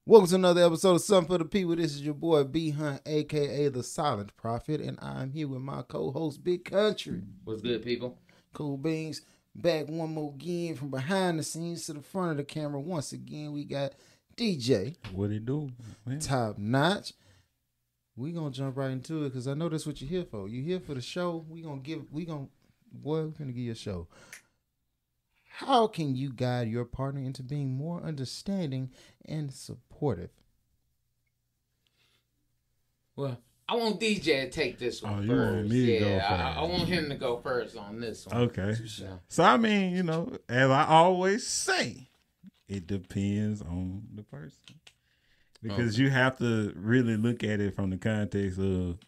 Welcome to another episode of Something for the People. This is your boy B Hunt, aka the Silent Prophet, and I'm here with my co-host Big Country. What's good, people? Cool Beans. Back one more again from behind the scenes to the front of the camera. Once again, we got DJ. What he do? Man. Top notch. We gonna jump right into it because I know that's what you're here for. You here for the show. We're gonna give you a show. How can you guide your partner into being more understanding and supportive? Well, I want DJ to take this one first. You want me to go first? I want him to go first on this one. Okay. So, I mean, as I always say, it depends on the person. Because you have to really look at it from the context of,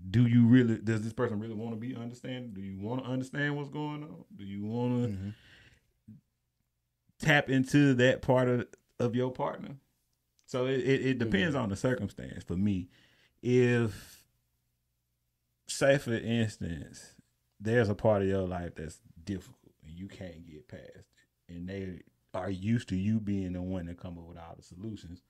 does this person really want to be understanding? Do you want to understand what's going on? Do you want to tap into that part of your partner? So it depends on the circumstance. For me, if, say for instance, there's a part of your life that's difficult and you can't get past it, and they are used to you being the one that come up with all the solutions,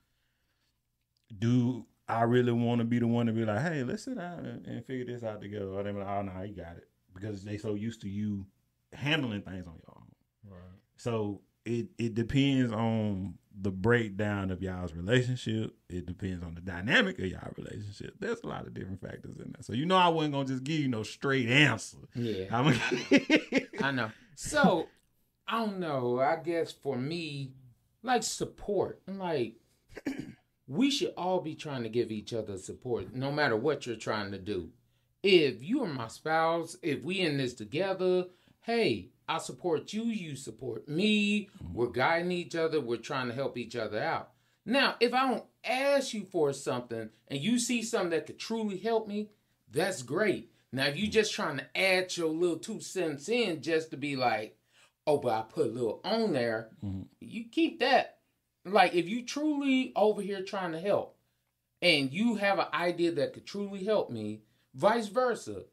do I really want to be the one to be like, hey, let's sit down and figure this out together? Or they be like, oh, no, you got it. Because they so used to you handling things on your own. Right. So it depends on the breakdown of y'all's relationship. It depends on the dynamic of y'all relationship. There's a lot of different factors in there. So I wasn't going to just give you no straight answer. Yeah. I know. So, I don't know. I guess for me, like support. Like... we should all be trying to give each other support, no matter what you're trying to do. If you are my spouse, if we in this together, hey, I support you, you support me. We're guiding each other. We're trying to help each other out. Now, if I don't ask you for something and you see something that could truly help me, that's great. Now, if you're just trying to add your little 2 cents in just to be like, oh, but I put a little on there, you keep that. Like, if you truly over here trying to help and you have an idea that could truly help me, vice versa,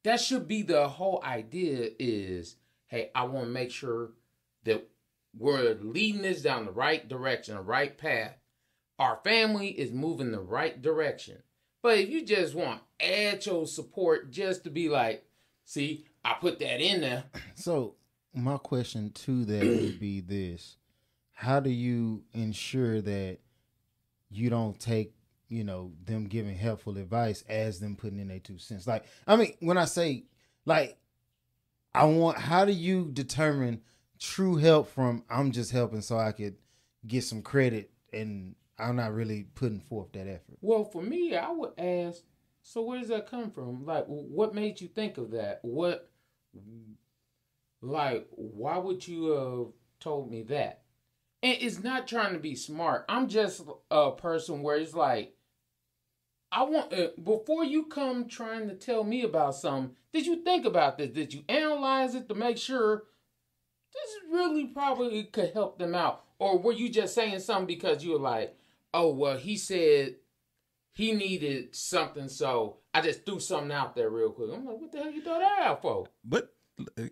that should be the whole idea is, hey, I want to make sure that we're leading this down the right direction, the right path. Our family is moving the right direction. But if you just want to add your support just to be like, see, I put that in there. So my question to that would be this. How do you ensure that you don't take, them giving helpful advice as them putting in their 2 cents? Like, I mean, when I say, like, how do you determine true help from I'm just helping so I could get some credit and I'm not really putting forth that effort? Well, for me, I would ask, so where does that come from? Like, what made you think of that? Why would you have told me that? And it's not trying to be smart. I'm just a person where it's like, I want, before you come trying to tell me about something, did you think about this? Did you analyze it to make sure this really probably could help them out? Or were you just saying something because you were like, oh, well, he said he needed something, so I just threw something out there real quick. I'm like, what the hell you throw that out for? But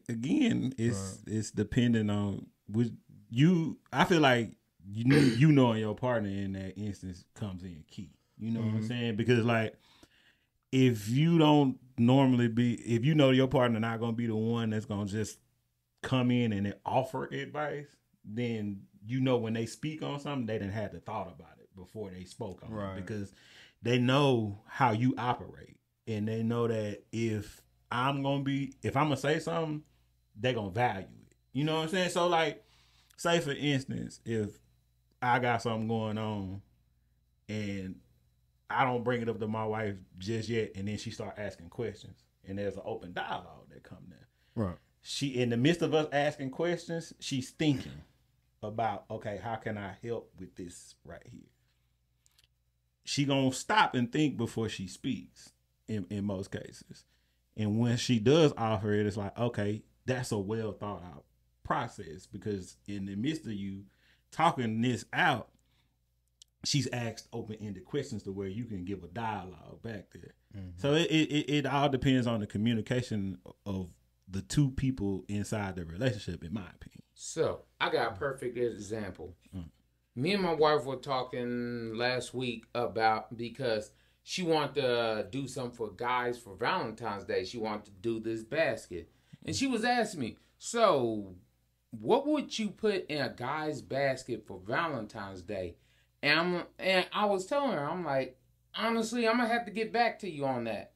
again, it's dependent on which. I feel like you knowing your partner in that instance comes in key. You know what I'm saying? Because like, if you don't if you know your partner not gonna be the one that's gonna just come in and offer advice, then when they speak on something, they didn't have to thought about it before they spoke on it, because they know how you operate, and they know that if I'm gonna say something, they're gonna value it. You know what I'm saying? So like, say, for instance, if I got something going on and I don't bring it up to my wife just yet, and then she start asking questions, and there's an open dialogue that come there. Right. She, in the midst of us asking questions, she's thinking about, okay, how can I help with this right here? She gonna stop and think before she speaks in most cases. And when she does offer it, it's like, okay, that's a well thought out process, because in the midst of you talking this out, she's asked open-ended questions to where you can give a dialogue back there. So it all depends on the communication of the two people inside the relationship, in my opinion. So I got a perfect example. Me and my wife were talking last week about because she wanted to do something for guys for Valentine's Day. She wanted to do this basket. And she was asking me, so what would you put in a guy's basket for Valentine's Day? And I was telling her, I'm like, honestly, I'm going to have to get back to you on that.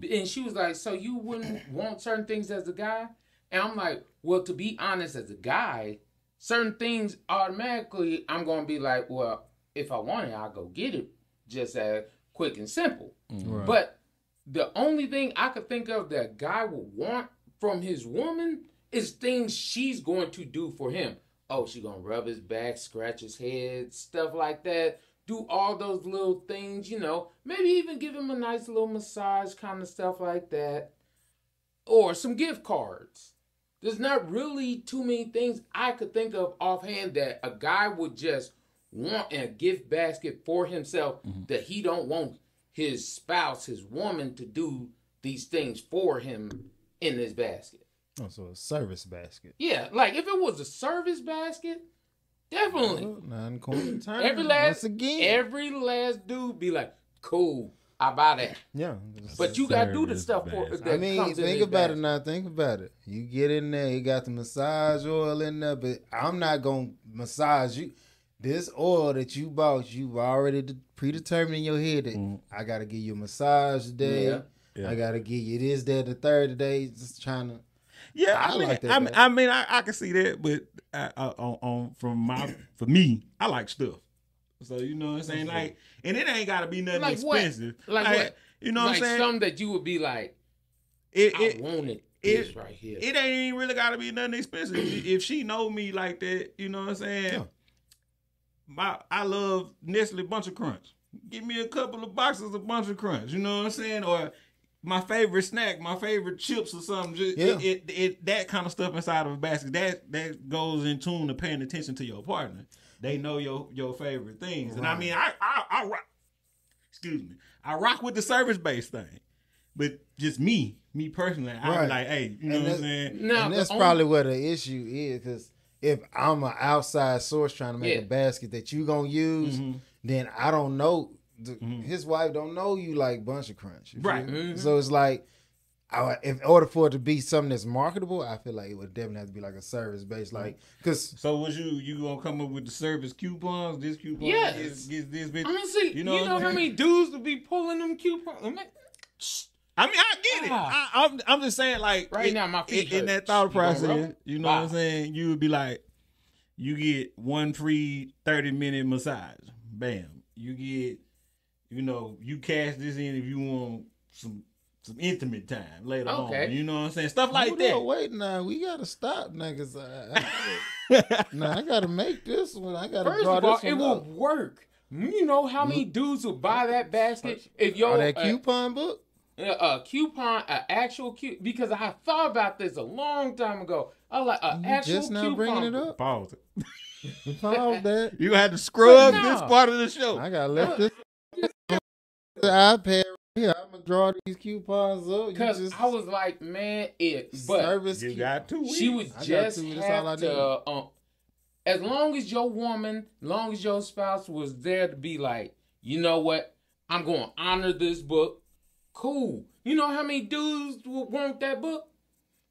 And she was like, so you wouldn't want certain things as a guy? And I'm like, well, to be honest, as a guy, certain things automatically I'm going to be like, well, if I want it, I'll go get it. Just as quick and simple. Right. But the only thing I could think of that a guy would want from his woman is things she's going to do for him. Oh, she's going to rub his back, scratch his head, stuff like that. Do all those little things, you know. Maybe even give him a nice little massage, kind of stuff like that. Or some gift cards. There's not really too many things I could think of offhand that a guy would just want in a gift basket for himself that he don't want his spouse, his woman, to do these things for him in this basket. Oh, so a service basket. Yeah, like if it was a service basket, definitely. Every last dude be like, cool, I buy that. Yeah. But you gotta do the stuff for that. I mean, think about it now. Think about it. You get in there, you got the massage oil in there, but I'm not gonna massage you. This oil that you bought, you've already predetermined in your head that I gotta give you a massage today. Yeah. I gotta give you this, that, the third today. Just trying to. Yeah, I mean, I can see that, but for me, I like stuff. So you know what I'm saying, like, and it ain't gotta be nothing like expensive. Like what? You know what I'm saying? Something that you would be like, I wanted this right here. It ain't even really gotta be nothing expensive. If she know me like that, you know what I'm saying. Yeah. I love Nestle Bunch of Crunch. Give me a couple of boxes of Bunch of Crunch. You know what I'm saying, or my favorite snack, my favorite chips or something. Just, that kind of stuff inside of a basket. That goes in tune to paying attention to your partner. They know your favorite things, right. And I mean, I rock. Excuse me, I rock with the service based thing, but just me personally, I be like, hey, you know what I'm saying? And that's probably where the issue is, because if I'm an outside source trying to make a basket that you gonna use, then I don't know. His wife don't know you like Bunch of Crunch, right? So it's like, in order for it to be something that's marketable, I feel like it would definitely have to be like a service based, like, because. So was you gonna come up with the service coupons? This coupon, yes. Get this bitch. Honestly, you know how many dudes would be pulling them coupons? I mean, I get it. I'm just saying, like, right now, my feet in that thought process, you know what I'm saying? You would be like, you get one free 30-minute massage. Bam. You get, you know, you cash this in if you want some intimate time later on. You know what I'm saying? Stuff like that. Wait, now we gotta stop, niggas. I gotta make this one. I gotta. First of all, it will work. You know how many dudes will buy that basket if you're that coupon book. A coupon, an actual coupon, because I thought about this a long time ago. I like an actual just now coupon. Bringing it up. Pause it. Pause that. You had to scrub this part of the show. I got left this the iPad. Yeah, I'm gonna draw these coupons up because I was like, man, service. You got 2 weeks. She would just have to. As long as your woman, long as your spouse was there to be like, you know what, I'm going to honor this book. Cool. You know how many dudes would want that book?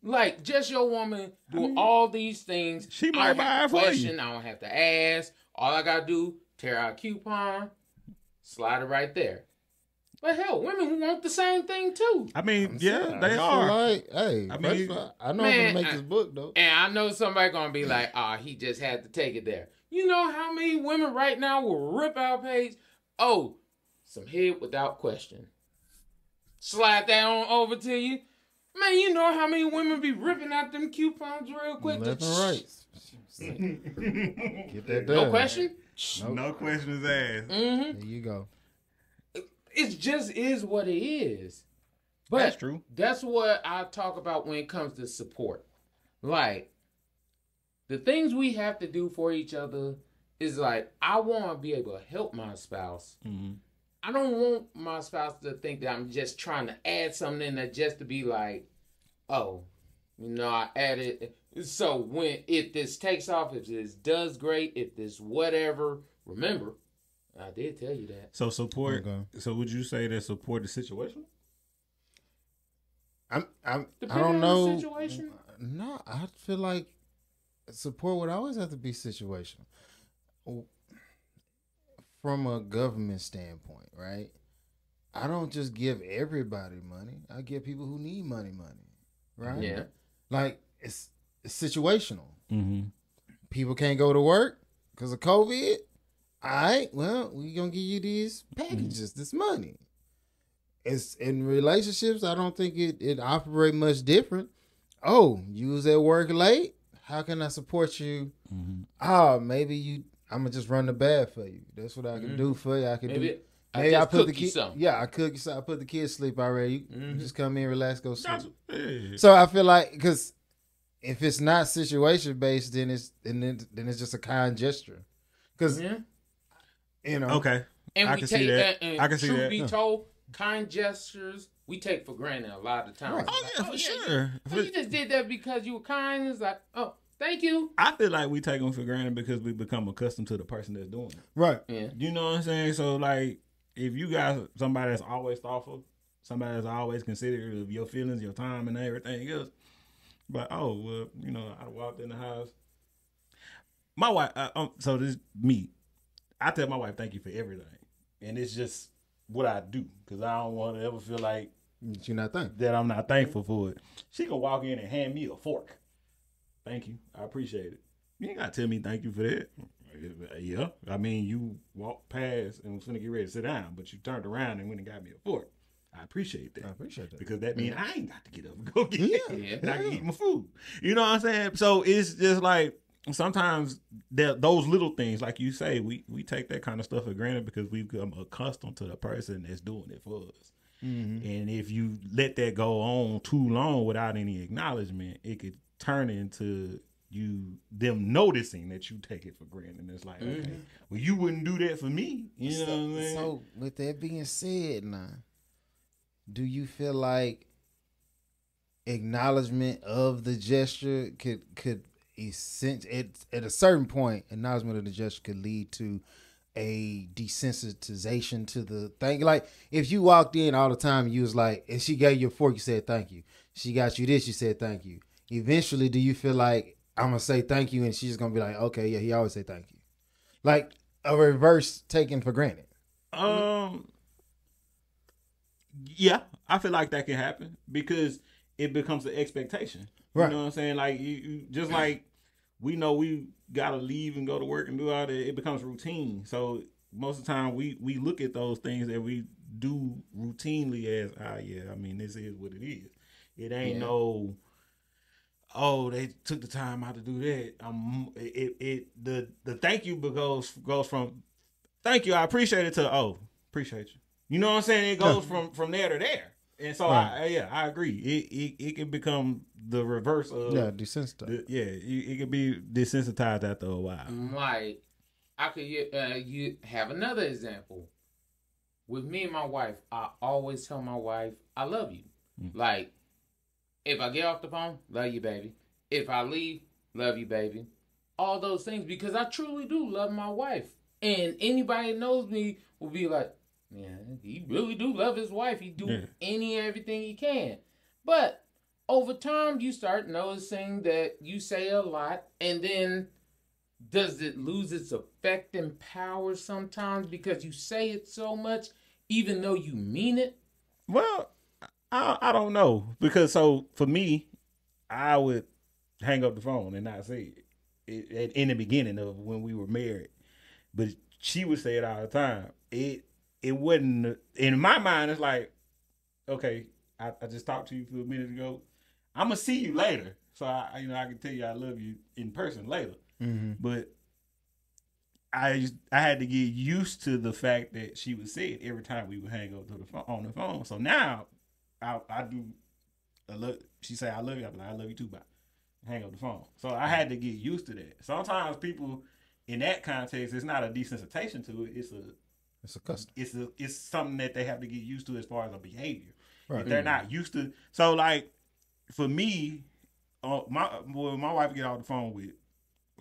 Like, just your woman doing all these things. She might buy it for you. I don't have to ask. All I got to do, tear out a coupon, slide it right there. But hell, women want the same thing too. I mean, they are. Like, hey, I mean, I know I'm gonna make this book though. And I know somebody gonna be like, he just had to take it there. You know how many women right now will rip our page? Oh, some head without question. Slide that on over to you. Man, you know how many women be ripping out them coupons real quick? Left and right. Get that done. No question? Nope. No questions asked. There you go. It just is what it is. But that's true. That's what I talk about when it comes to support. Like, the things we have to do for each other is like, I want to be able to help my spouse. I don't want my spouse to think that I'm just trying to add something in there just to be like, oh, you know, I added. So if this takes off, if this does great, if this whatever, remember, I did tell you that. So support. Okay. So would you say that support is situational? I Depending don't on know. the situation. No, I feel like support would always have to be situational. From a government standpoint, right? I don't just give everybody money. I give people who need money, right? Yeah. Like it's situational. Mm-hmm. People can't go to work because of COVID. All right, well, we're gonna give you these packages, this money. It's in relationships, I don't think it operate much different. Oh, you was at work late? How can I support you? Maybe I'm gonna just run the bed for you. That's what I can do for you. I can do. Maybe I put the kids. Yeah, I cook you something. I put the kids sleep already. You just come in, relax, go sleep. So I feel like because if it's not situation based, then it's just a kind gesture. Because you know, okay, and I we can take see that. And I can see truth that. be told, kind gestures we take for granted a lot of times. Right. Oh yeah, for sure. You just did that because you were kind. It's like, oh, thank you. I feel like we take them for granted because we become accustomed to the person that's doing it. right? Yeah. You know what I'm saying? So like, if you got somebody that's always thoughtful, somebody that's always considerate of your feelings, your time, and everything else, but oh well, you know, I walked in the house. My wife. So this me. I tell my wife thank you for everything, and it's just what I do because I don't want to ever feel like You're not thankful. that I'm not thankful for it. She can walk in and hand me a fork. Thank you. I appreciate it. You ain't got to tell me thank you for that. Yeah. I mean, you walked past and was finna get ready to sit down, but you turned around and went and got me a fork. I appreciate that. I appreciate that. Because that means I ain't got to get up and go get Yeah. it. And I can eat my food. You know what I'm saying? So it's just like sometimes those little things, like you say, we take that kind of stuff for granted because we've become accustomed to the person that's doing it for us. Mm-hmm. And if you let that go on too long without any acknowledgement, it could turn into them noticing that you take it for granted. And it's like, okay, well, you wouldn't do that for me. You know what I'm saying? So with that being said, now, do you feel like acknowledgement of the gesture could at a certain point, acknowledgement of the gesture could lead to a desensitization to the thing? Like if you walked in all the time, you was like, and she gave you a fork, you said thank you. She got you this, you said thank you. Eventually, do you feel like I'm gonna say thank you, and she's just gonna be like, okay, yeah, he always say thank you, like a reverse taken for granted? Yeah, I feel like that can happen because it becomes an expectation. Right. You know what I'm saying? Like you just like we know we gotta leave and go to work and do all that. It becomes routine. So most of the time we look at those things that we do routinely as I mean, this is what it is. It ain't no, oh, they took the time out to do that. The thank you goes from thank you, I appreciate it, to oh, appreciate you. You know what I'm saying? It goes from there to there. And so right. I agree. It can become the reverse of desensitized. It can be desensitized after a while. Like I could you have another example. With me and my wife, I always tell my wife I love you. Like if I get off the phone, love you, baby. If I leave, love you, baby. All those things because I truly do love my wife. And anybody that knows me will be like, yeah, he really do love his wife. He do everything he can. But over time, you start noticing that you say a lot, and then does it lose its effect and power sometimes because you say it so much, even though you mean it? Well, I don't know because so for me, I would hang up the phone and not say it in the beginning of when we were married, but she would say it all the time. It wasn't in my mind. It's like, okay, I just talked to you a minute ago. I'm gonna see you later, so I can tell you I love you in person later. Mm-hmm. But I had to get used to the fact that she would say it every time we would hang up on the phone. So now I do. She say I love you. I'm like I love you too. Bye. Hang up the phone. So I had to get used to that. Sometimes people in that context, it's not a desensitization to it. It's a custom. It's something that they have to get used to as far as a behavior. Right. If they're not used to, so like for me, my wife get off the phone with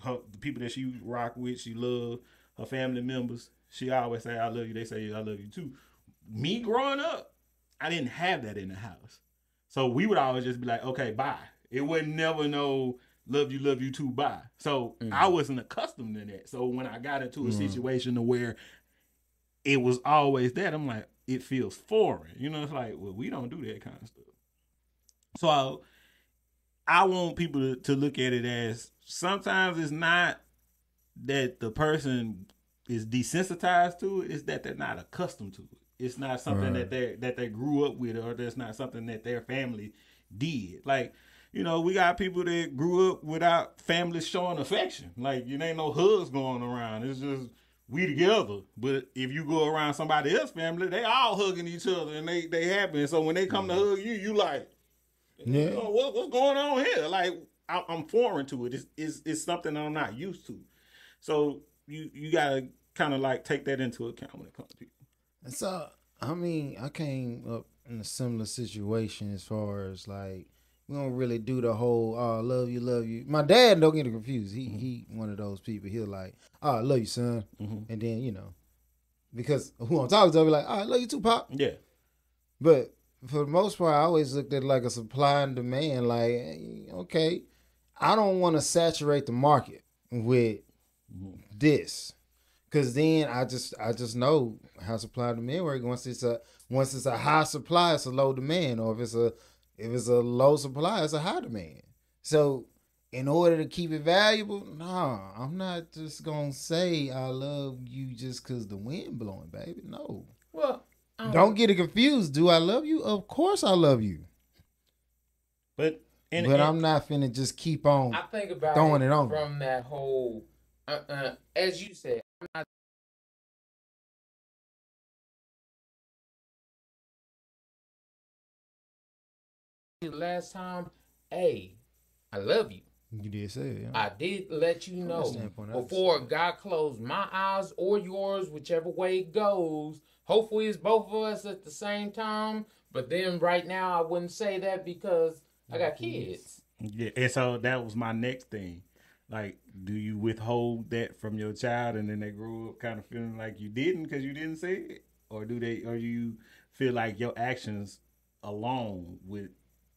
the people that she rock with, she love, her family members, she always say, I love you. They say, I love you too. Me growing up, I didn't have that in the house. So we would always just be like, okay, bye. It would never know love you too, bye. So I wasn't accustomed to that. So when I got into a situation to where it was always that, I'm like, it feels foreign. You know, it's like, well, we don't do that kind of stuff. So I want people to look at it as sometimes it's not that the person is desensitized to it, it's that they're not accustomed to it. It's not something that they grew up with, or that's not something that their family did. Like, you know, we got people that grew up without families showing affection. Like, you ain't no hugs going around. It's just we together. But if you go around somebody else's family, they all hugging each other and they happy. And so when they come to hug you, you like, you know, what's going on here? Like, I'm foreign to it. It's something I'm not used to. So you gotta kind of like take that into account when it comes to people. And so, I mean, I came up in a similar situation as far as like, we don't really do the whole, oh, love you, love you. My dad, don't get it confused. He one of those people. He'll like, oh, I love you, son. And then, you know, because who I'm talking to, I'll be like, oh, I love you too, Pop. Yeah. But for the most part, I always looked at it like a supply and demand. Like, okay, I don't want to saturate the market with this. Cause then I just know how supply and demand work. Once it's a high supply, it's a low demand, or if it's a low supply, it's a high demand. So in order to keep it valuable, nah, I'm not just gonna say I love you just cause the wind blowing, baby. No. Well, don't get it confused. Do I love you? Of course I love you. But I'm not finna just keep on I think about throwing it on from that whole as you said, I'm not last time, hey, I love you. You did say it, yeah. I did let you know before God closed my eyes or yours, whichever way it goes. Hopefully it's both of us at the same time. But then right now I wouldn't say that because I got kids. Yeah, and so that was my next thing. Like, do you withhold that from your child and then they grow up kind of feeling like you didn't because you didn't say it? Or you feel like your actions alone would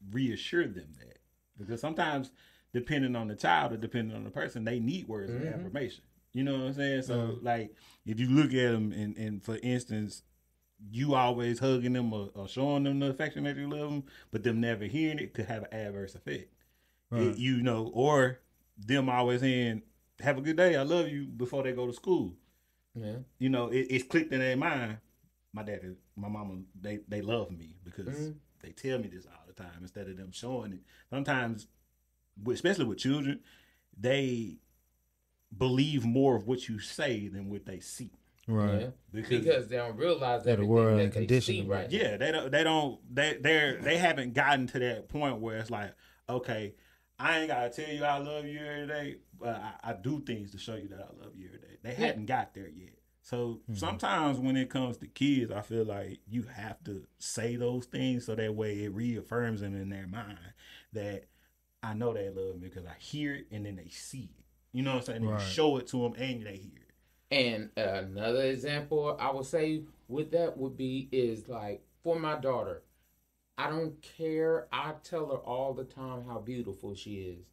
reassure them that? Because sometimes, depending on the child or depending on the person, they need words of affirmation. You know what I'm saying? So, like, if you look at them and for instance, you always hugging them or showing them the affection that you love them, but them never hearing it could have an adverse effect. You know, or them always saying, have a good day, I love you, before they go to school. Yeah. You know, it's clicked in their mind. My daddy, my mama, they love me because they tell me this all the time instead of them showing it. Sometimes, especially with children, they believe more of what you say than what they see. Right. Yeah. Because they don't realize that the world that they see right. Yeah, they haven't gotten to that point where it's like, okay, I ain't gotta tell you I love you every day, but I do things to show you that I love you every day. They hadn't got there yet. So sometimes when it comes to kids, I feel like you have to say those things so that way it reaffirms them in their mind that I know they love me because I hear it and then they see it. You know what I'm saying? Right. You show it to them and they hear it. And another example I would say with that would be is like for my daughter, I don't care. I tell her all the time how beautiful she is.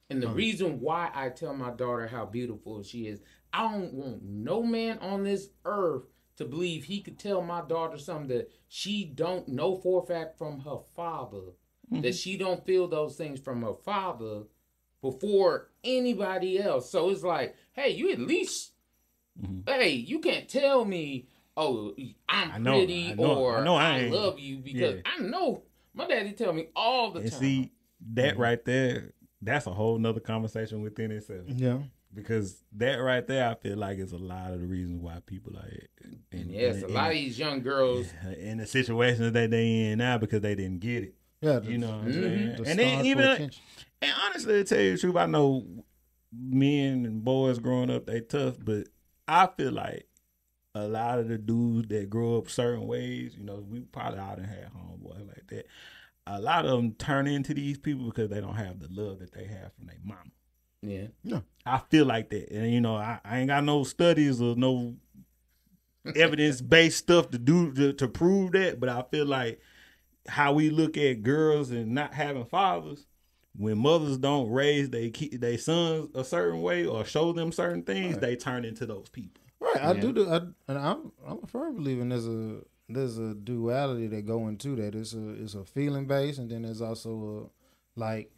And the reason why I tell my daughter how beautiful she is, I don't want no man on this earth to believe he could tell my daughter something that she don't know for a fact from her father, that she don't feel those things from her father before anybody else. So it's like, hey, you at least, hey, you can't tell me, oh, I'm pretty or I love you because I know my daddy tell me all the time. See, that right there, that's a whole nother conversation within itself. Yeah. Because that right there, I feel like is a lot of the reasons why people are a lot of these young girls in the situations that they in now because they didn't get it. Yeah, you know what I'm saying? And then even, and honestly, to tell you the truth, I know men and boys growing up, they tough, but I feel like a lot of the dudes that grow up certain ways, you know, we probably all done had homeboys like that. A lot of them turn into these people because they don't have the love that they have from their mama. Yeah. I feel like that. And, you know, I ain't got no studies or no evidence-based stuff to prove that, but I feel like how we look at girls and not having fathers, when mothers don't raise they sons a certain way or show them certain things, they turn into those people. Right. And I'm a firm believer in there's a duality that go into that. It's a feeling based, and then there's also like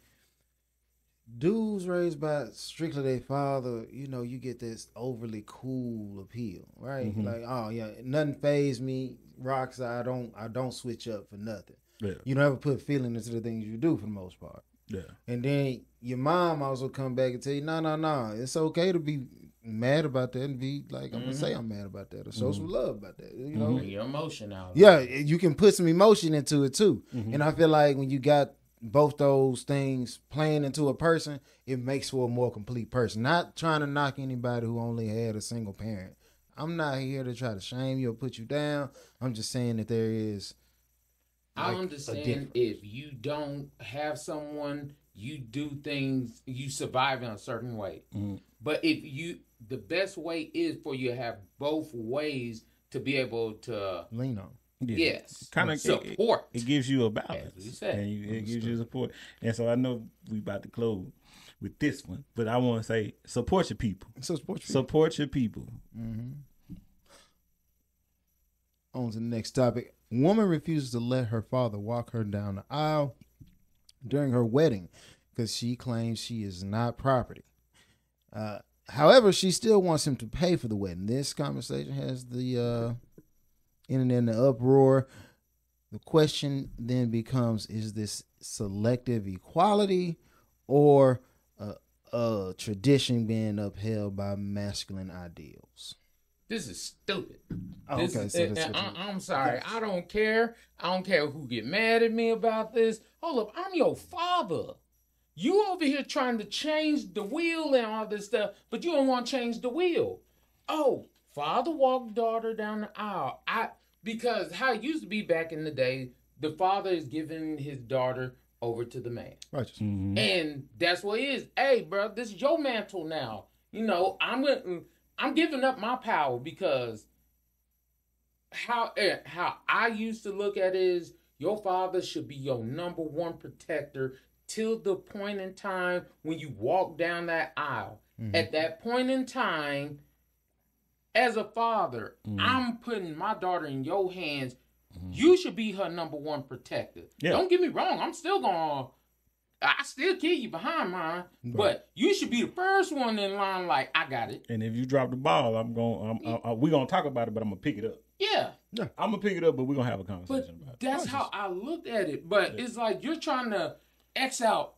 dudes raised by strictly their father, you know, you get this overly cool appeal, right? Mm-hmm. Like, oh yeah, nothing faze me, rocks. I don't switch up for nothing. Yeah. You don't ever put feeling into the things you do for the most part. Yeah. And then your mom also come back and tell you, no, it's okay to be mad about that and be like, I'm gonna say I'm mad about that or show some love about that. You know, Bring your emotion out. Yeah, you can put some emotion into it too. Mm-hmm. And I feel like when you got both those things playing into a person, it makes for a more complete person. Not trying to knock anybody who only had a single parent. I'm not here to try to shame you or put you down. I'm just saying that there is. I understand if you don't have someone, you do things, you survive in a certain way. Mm-hmm. But the best way is for you to have both ways to be able to lean on. Yeah. Yes, kind of support. It gives you a balance, as we said. and it gives you support. And so I know we about to close with this one, but I want to say support your people. So support your people. Mm-hmm. On to the next topic. Woman refuses to let her father walk her down the aisle during her wedding because she claims she is not property. However, she still wants him to pay for the wedding. This conversation has the internet in the uproar. The question then becomes, is this selective equality or a tradition being upheld by masculine ideals? This is stupid. Oh, okay, I'm sorry. I don't care. I don't care who get mad at me about this. Hold up. I'm your father. You over here trying to change the wheel and all this stuff, but you don't want to change the wheel. Oh, father walked daughter down the aisle. Because how it used to be back in the day, the father is giving his daughter over to the man. Righteous. Mm-hmm. And that's what it is. Hey, bro, this is your mantle now. You know, I'm giving up my power because how I used to look at it is your father should be your number one protector till the point in time when you walk down that aisle. Mm-hmm. At that point in time, as a father, I'm putting my daughter in your hands. You should be her number one protector. Yeah. Don't get me wrong. I still kill you behind mine, but you should be the first one in line. Like, I got it. And if you drop the ball, we're gonna talk about it, but I'm gonna pick it up. Yeah, I'm gonna pick it up, but we're gonna have a conversation about it. That's how I looked at it. But it's like you're trying to X out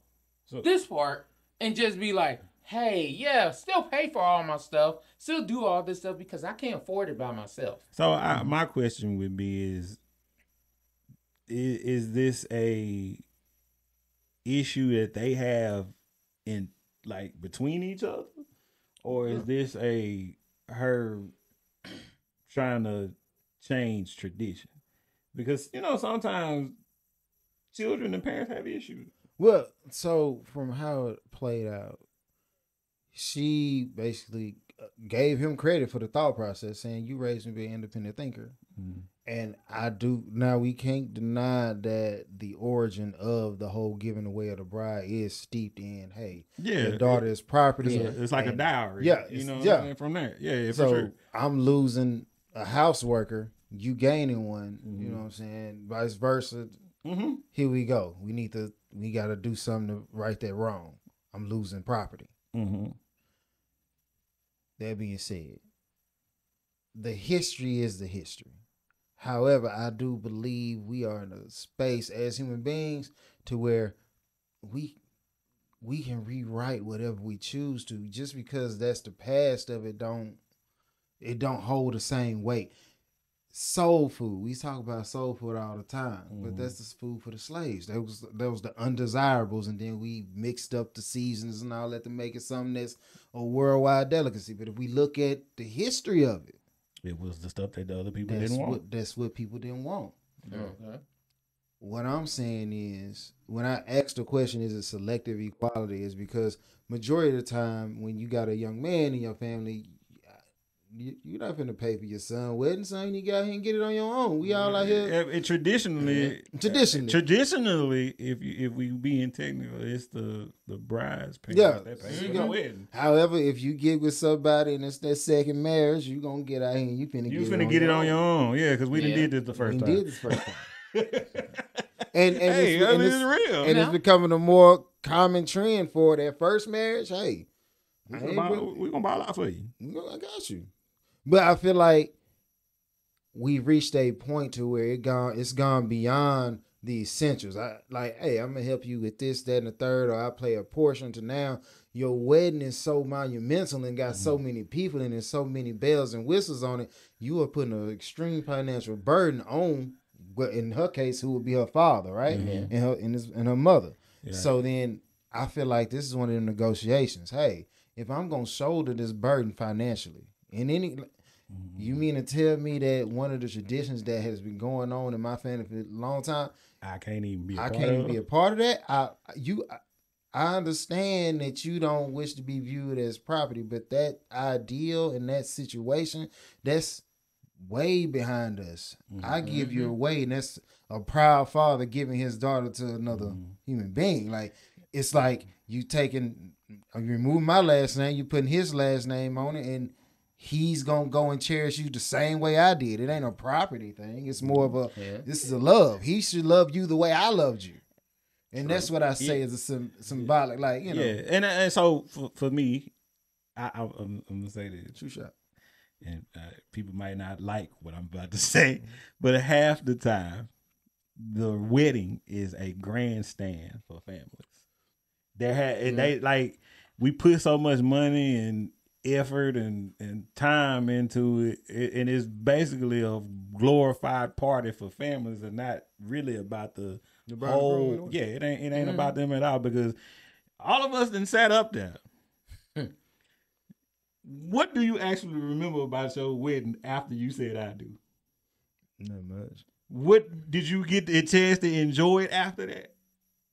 this part and just be like, hey, yeah, still pay for all my stuff, still do all this stuff because I can't afford it by myself. So my question would be is this a issue that they have in like between each other, or is this her trying to change tradition? Because sometimes children and parents have issues. Well, so from how it played out, she basically gave him credit for the thought process, saying, you raised me to be an independent thinker. Mm-hmm. And I do. Now, we can't deny that the origin of the whole giving away of the bride is steeped in, hey, your daughter is property. It's like a dowry. Yeah. From there. Yeah, so for sure. I'm losing a house worker, you gaining one, mm-hmm. you know what I'm saying? Vice versa. Mm-hmm. Here we go. We got to do something to right that wrong. I'm losing property. Mm-hmm. That being said, the history is the history. However, I do believe we are in a space as human beings to where we can rewrite whatever we choose to. Just because that's the past of it, don't hold the same weight. Soul food. We talk about soul food all the time, but that's the food for the slaves. That was the undesirables, and then we mixed up the seasons and all that to make it something that's a worldwide delicacy. But if we look at the history of it, it was the stuff that the other people didn't want. That's what people didn't want. Okay. what I'm saying is, when I ask the question, is it selective equality, is because majority of the time when you got a young man in your family, you're not finna pay for your son wedding, son. You got here and get it on your own. We all out here. Traditionally, if we being technical, it's the bride's parents that pay for the wedding. However, if you get with somebody and it's their second marriage, you gonna get out here and you finna get it on your own. Yeah, because we done did this the first time. We did this first time. and it's real. And it's becoming a more common trend for that first marriage. Hey, we're gonna buy a lot for you. I got you. But I feel like we've reached a point to where it's gone beyond the essentials. Hey, I'm gonna help you with this, that, and the third, or I play a portion to now. Your wedding is so monumental and got so many people and there's so many bells and whistles on it. You are putting an extreme financial burden on, but in her case, who would be her father, right? Mm-hmm. And her mother. Yeah. So then I feel like this is one of the negotiations. Hey, if I'm gonna shoulder this burden financially, you mean to tell me that one of the traditions that has been going on in my family for a long time, I can't even be a part of that? I understand that you don't wish to be viewed as property, but that ideal in that situation, that's way behind us. Mm-hmm. I give you away, and that's a proud father giving his daughter to another human being. Like, it's like you remove my last name, you putting his last name on it, and he's gonna go and cherish you the same way I did. It ain't a property thing. It's more of this is a love. He should love you the way I loved you. And that's what I say is a symbolic, like, you know. Yeah, and so for me, I'm gonna say this. True shot. And people might not like what I'm about to say, but half the time, the wedding is a grandstand for families. They like, we put so much money and effort and time into it, and it's basically a glorified party for families and not really about the whole. Yeah, it ain't about them at all, because all of us done sat up there. What do you actually remember about your wedding after you said I do? Not much. What did you get a chance to enjoy it after that?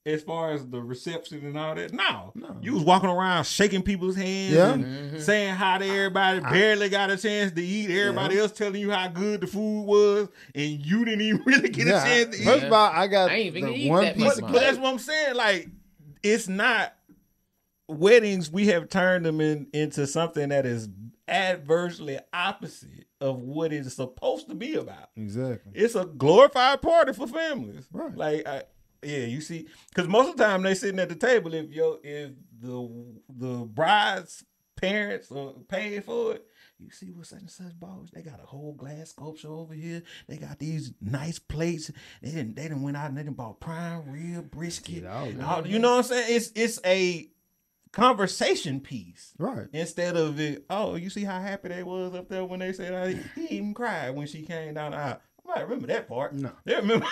As far as the reception and all that? No. You was walking around shaking people's hands and saying hi to everybody. Barely got a chance to eat. Everybody else telling you how good the food was, and you didn't even really get a chance to eat. First of all, I ain't even the one piece of. But that's what I'm saying. Like, it's not weddings. We have turned them into something that is adversely opposite of what it's supposed to be about. Exactly. It's a glorified party for families. Right. Like, yeah, you see, because most of the time they sitting at the table. If the bride's parents are paying for it, you see what such and such balls. They got a whole glass sculpture over here. They got these nice plates. They didn't went out and they done bought prime rib, brisket. You know what I'm saying? It's a conversation piece, right? Instead of it. Oh, you see how happy they was up there when they said he even cried when she came down the aisle. I might remember that part. No, they remember.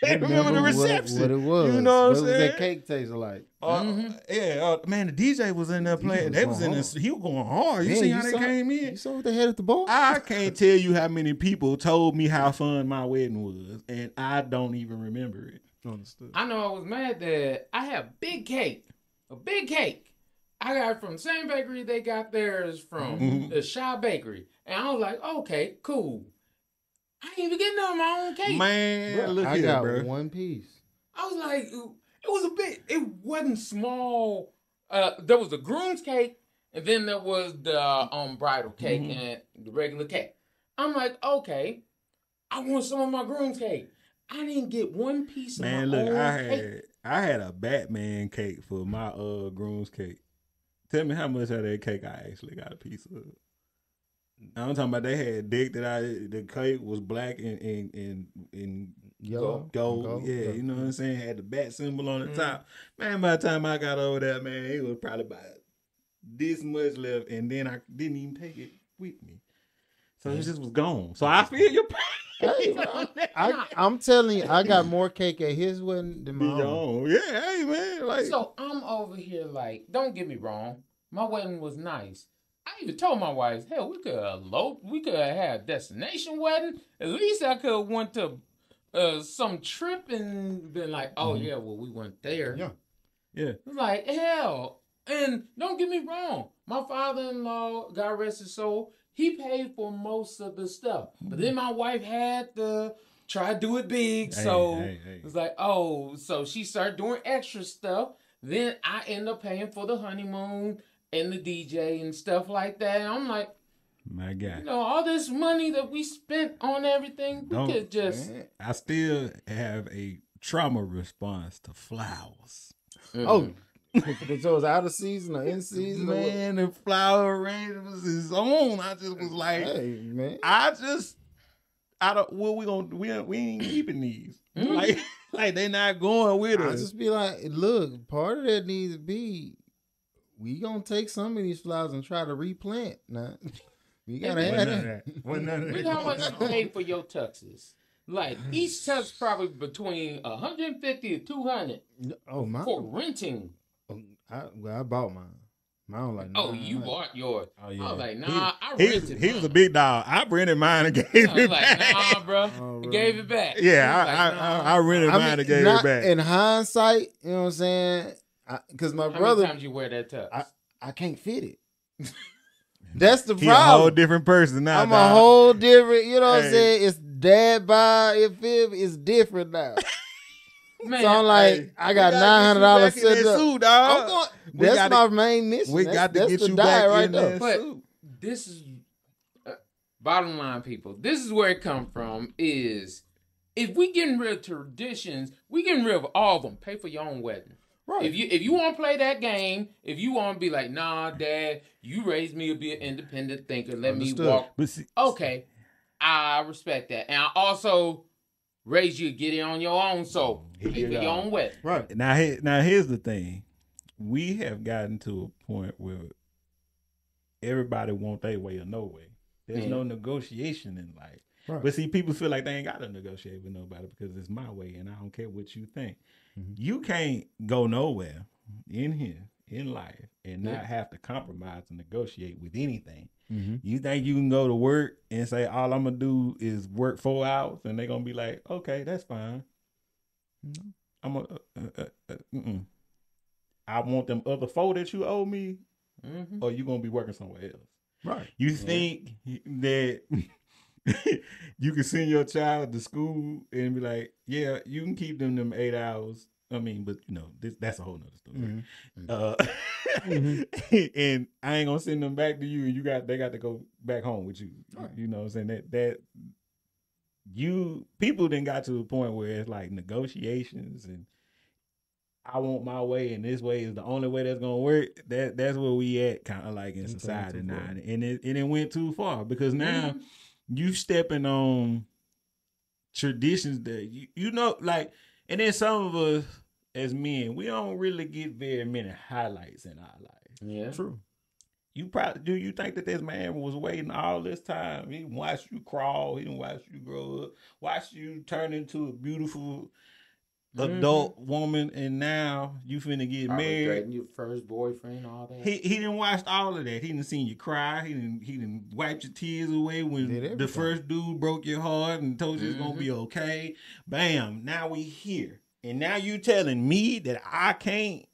They remember the reception. What it was. You know what I'm saying? What was that cake taste like? Yeah, man, the DJ was in there playing. He was going hard. You see how they came in? You saw what they had at the bar? I can't tell you how many people told me how fun my wedding was, and I don't even remember it. Understood. I know I was mad that I had a big cake. I got it from the same bakery they got theirs from, the Shaw Bakery. And I was like, okay, cool. I ain't even getting on my own cake. Man, bro, look I here, got bro. one piece. I was like, it was a bit, it wasn't small. There was the groom's cake, and then there was the bridal cake and the regular cake. I'm like, okay, I want some of my groom's cake. I didn't get one piece of my own cake. I had a Batman cake for my groom's cake. Tell me how much of that cake I actually got a piece of. I'm talking about they had dick the cake was black and yellow, gold. Yeah, you know what I'm saying? Had the bat symbol on the top. Man, by the time I got over there, man, it was probably about this much left, and then I didn't even take it with me. So it just was gone. So I feel your pain. I'm telling you, I got more cake at his wedding than my own. Yeah, hey man. Like, so I'm over here like, don't get me wrong. My wedding was nice. I even told my wife, hell, we could elope. We could have had a destination wedding. At least I could have went to some tripping, been like, oh yeah, well we went there. Yeah. Like hell. And don't get me wrong, my father-in-law, God rest his soul, he paid for most of the stuff. But then my wife had to try to do it big. So it's like, oh, so she started doing extra stuff. Then I end up paying for the honeymoon and the DJ and stuff like that. And I'm like, my God. You know, all this money that we spent on everything, we could just... I still have a trauma response to flowers. Oh, because it was out of season or in season. Man, the flower arrangements is on. I just was like, hey, man. We ain't keeping these. Like they not going with us. I just be like, look, part of that needs to be, we gonna take some of these flowers and try to replant. Now, we gotta have that. Look how much you pay for your tuxes. Like each tux probably between 150 to 200. Oh my! For renting. I bought mine. Mine like. Oh, you bought yours. Oh yeah. I was like, nah, I rented. He was a big dog. I rented mine and gave it back. Nah, bro, gave it back. Yeah, I rented mine and gave it back. In hindsight, you know what I'm saying? Because my brother. How many times you wear that tux? I can't fit it. That's the problem. He a whole different person now. I'm a whole different. You know what I'm saying? It's dad bod. It's different now. Man, so I'm like, I got $900 set up. Suit, dog. That's my main mission. We got to get you back right in there. But this is bottom line, people. This is where it come from. Is if we getting rid of traditions, we getting rid of all of them. Pay for your own wedding. Right. If you want to play that game, if you want to be like, nah, Dad, you raised me to be an independent thinker. Let me walk. Okay, I respect that, and I also raise you to get it on your own, so pay for your own wedding. Right. Now here's the thing. We have gotten to a point where everybody want their way or no way. There's no negotiation in life. Right. But see, people feel like they ain't got to negotiate with nobody because it's my way and I don't care what you think. Mm-hmm. You can't go nowhere in here, in life, and not have to compromise and negotiate with anything. Mm-hmm. You think you can go to work and say, all I'm going to do is work 4 hours, and they're going to be like, okay, that's fine. Mm-hmm. I want them other 4 that you owe me, or you going to be working somewhere else. Right. You think that you can send your child to school and be like, yeah, you can keep them 8 hours. I mean, but you know, that's a whole nother story. Mm-hmm. And I ain't gonna send them back to you, and they got to go back home with you. Right. You know what I'm saying? That you people then got to a point where it's like negotiations and I want my way and this way is the only way that's gonna work. That's where we at, kind of like in society now, and it went too far because now you stepping on traditions that you know, like, and then some of us as men, we don't really get very many highlights in our life. Yeah, true. You probably do. You think that this man was waiting all this time? He watched you crawl. He didn't watch you grow up. Watched you turn into a beautiful adult woman, and now you finna get married. Your first boyfriend, all that. He didn't watch all of that. He didn't seen you cry. He didn't wipe your tears away when the first dude broke your heart and told you it's gonna be okay. Bam! Now we here, and now you telling me that I can't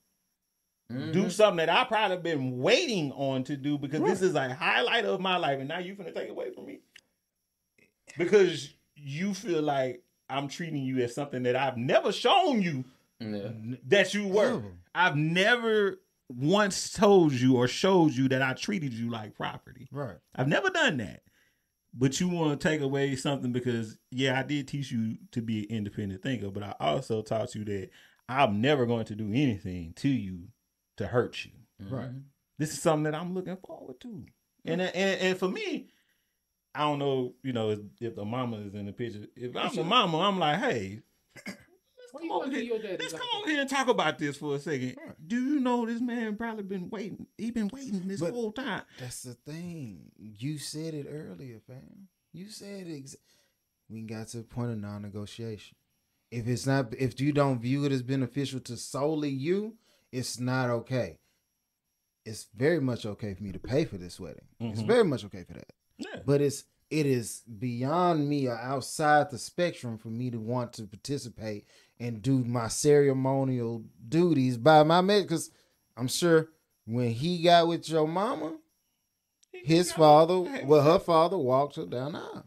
do something that I probably been waiting on to do because this is a highlight of my life, and now you finna take it away from me because you feel like I'm treating you as something that I've never shown you that you were. I've never once told you or showed you that I treated you like property. Right. I've never done that. But you want to take away something because, I did teach you to be an independent thinker, but I also taught you that I'm never going to do anything to you to hurt you. Right. This is something that I'm looking forward to. And for me, I don't know, if the mama is in the picture. If I'm the mama, I'm like, hey, let's come over here and talk about this for a second. Right. Do you know this man probably been waiting? He been waiting this whole time. That's the thing. You said it earlier, fam. You said it. We got to the point of non-negotiation. If you don't view it as beneficial to solely you, it's not okay. It's very much okay for me to pay for this wedding. Mm-hmm. It's very much okay for that. Yeah. But it's it is beyond me or outside the spectrum for me to want to participate and do my ceremonial duties by my man. Because I'm sure when he got with your mama, his father, her father walked her down the aisle.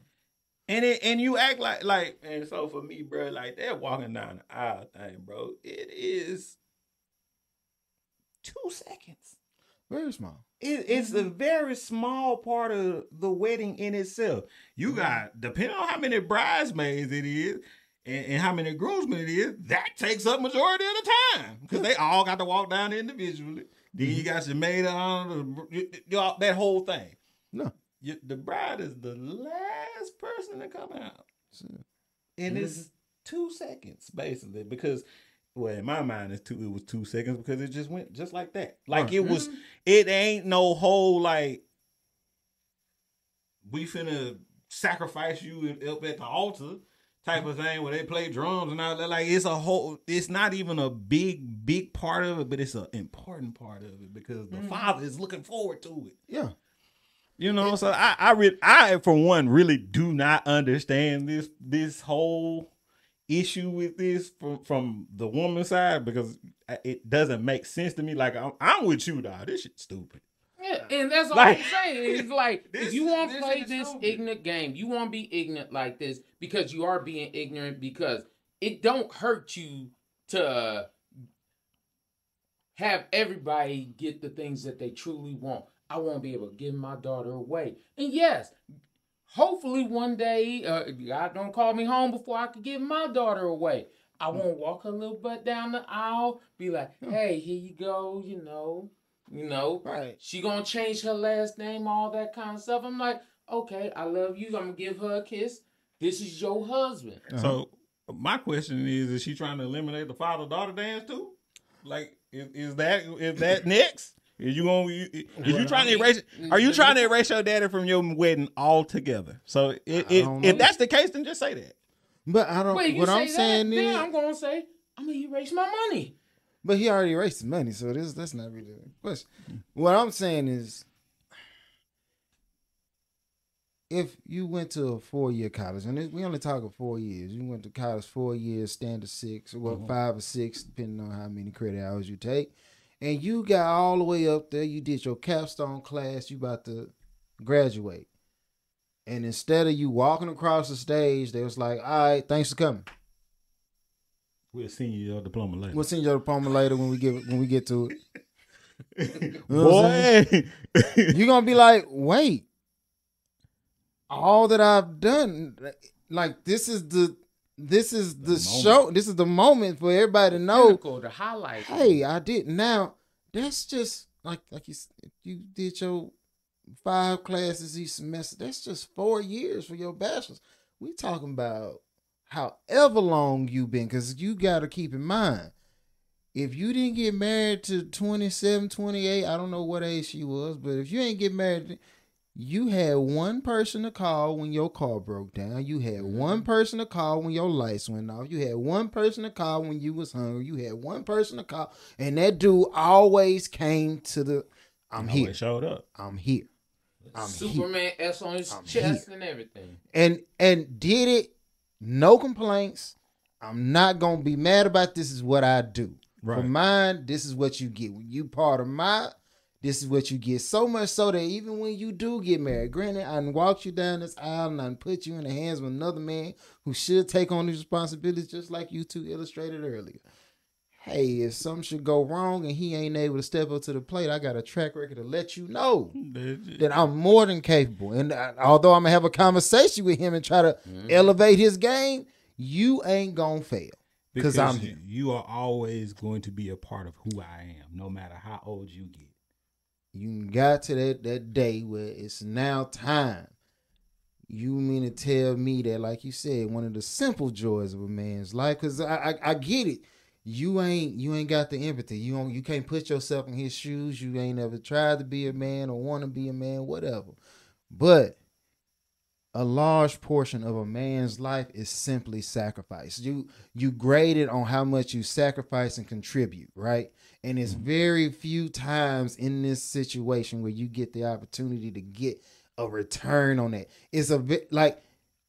And you act like, and so for me, bro, like that walking down the aisle thing, bro, it is 2 seconds. Very small. It's a very small part of the wedding in itself. You got, depending on how many bridesmaids it is and how many groomsmen it is, that takes up majority of the time because they all got to walk down individually. Then you got your maid on, that whole thing. No. The bride is the last person to come out. And it's 2 seconds, basically, because, well, in my mind, it was 2 seconds because it just went just like that. Like, it ain't no whole, like, we finna sacrifice you up at the altar type of thing where they play drums and all that. Like, it's not even a big part of it, but it's an important part of it because the father is looking forward to it. Yeah. You know, so I for one really do not understand this whole issue with this from the woman's side because it doesn't make sense to me. Like I'm with you, dog. This shit's stupid. Yeah, and that's all I'm saying. It's like if you want to play this ignorant game, you want to be ignorant like this because you are being ignorant because it don't hurt you to have everybody get the things that they truly want. I won't be able to give my daughter away. And yes, hopefully one day, God don't call me home before I can give my daughter away. I won't walk her little butt down the aisle, be like, hey, here you go, you know. Right. She gonna change her last name, all that kind of stuff. I'm like, okay, I love you. I'm gonna give her a kiss. This is your husband. So my question is she trying to eliminate the father-daughter dance too? Like, is that next? Are you trying to erase your daddy from your wedding altogether? So if that's the case, then just say that. But I don't. Wait, what I'm saying is, I'm gonna say I'm gonna erase my money. But he already erased his money, so that's not really the question. What I'm saying is, if you went to a 4-year college, and we only talking 4 years, you went to college 4 years, standard 6, or 5 or 6, depending on how many credit hours you take. And you got all the way up there. You did your capstone class. You about to graduate. And instead of you walking across the stage, they was like, all right, thanks for coming. We'll send you your diploma later. We'll send you your diploma later when we get to it. Boy. You're going to be like, wait. All that I've done, like this is the show. This is the moment for everybody to know. The highlight. Hey, I did. Now that's just like you did your 5 classes each semester. That's just 4 years for your bachelor's. We talking about however long you've been, because you got to keep in mind, if you didn't get married to 27, 28, I don't know what age she was, but if you ain't get married. You had one person to call when your car broke down. You had one person to call when your lights went off. You had one person to call when you was hungry. You had one person to call. And that dude always came to the, I'm here. Always showed up. I'm here. Superman here. S on his chest and everything. And did it, no complaints. I'm not going to be mad about this is what I do. Right. For mine, this is what you get. When you part of this is what you get. So much so that even when you do get married, granted, I done walked you down this aisle and I done put you in the hands of another man who should take on these responsibilities, just like you two illustrated earlier. Hey, if something should go wrong and he ain't able to step up to the plate, I got a track record to let you know that I'm more than capable. And although I'm going to have a conversation with him and try to elevate his game, you ain't going to fail. Because I'm here. You are always going to be a part of who I am, no matter how old you get. You got to that day where it's now time. You mean to tell me that, like you said, one of the simple joys of a man's life, because I get it. You ain't got the empathy. You can't put yourself in his shoes. You ain't ever tried to be a man or want to be a man, whatever. But a large portion of a man's life is simply sacrifice. You grade it on how much you sacrifice and contribute, right? And it's very few times in this situation where you get the opportunity to get a return on that. It's a bit like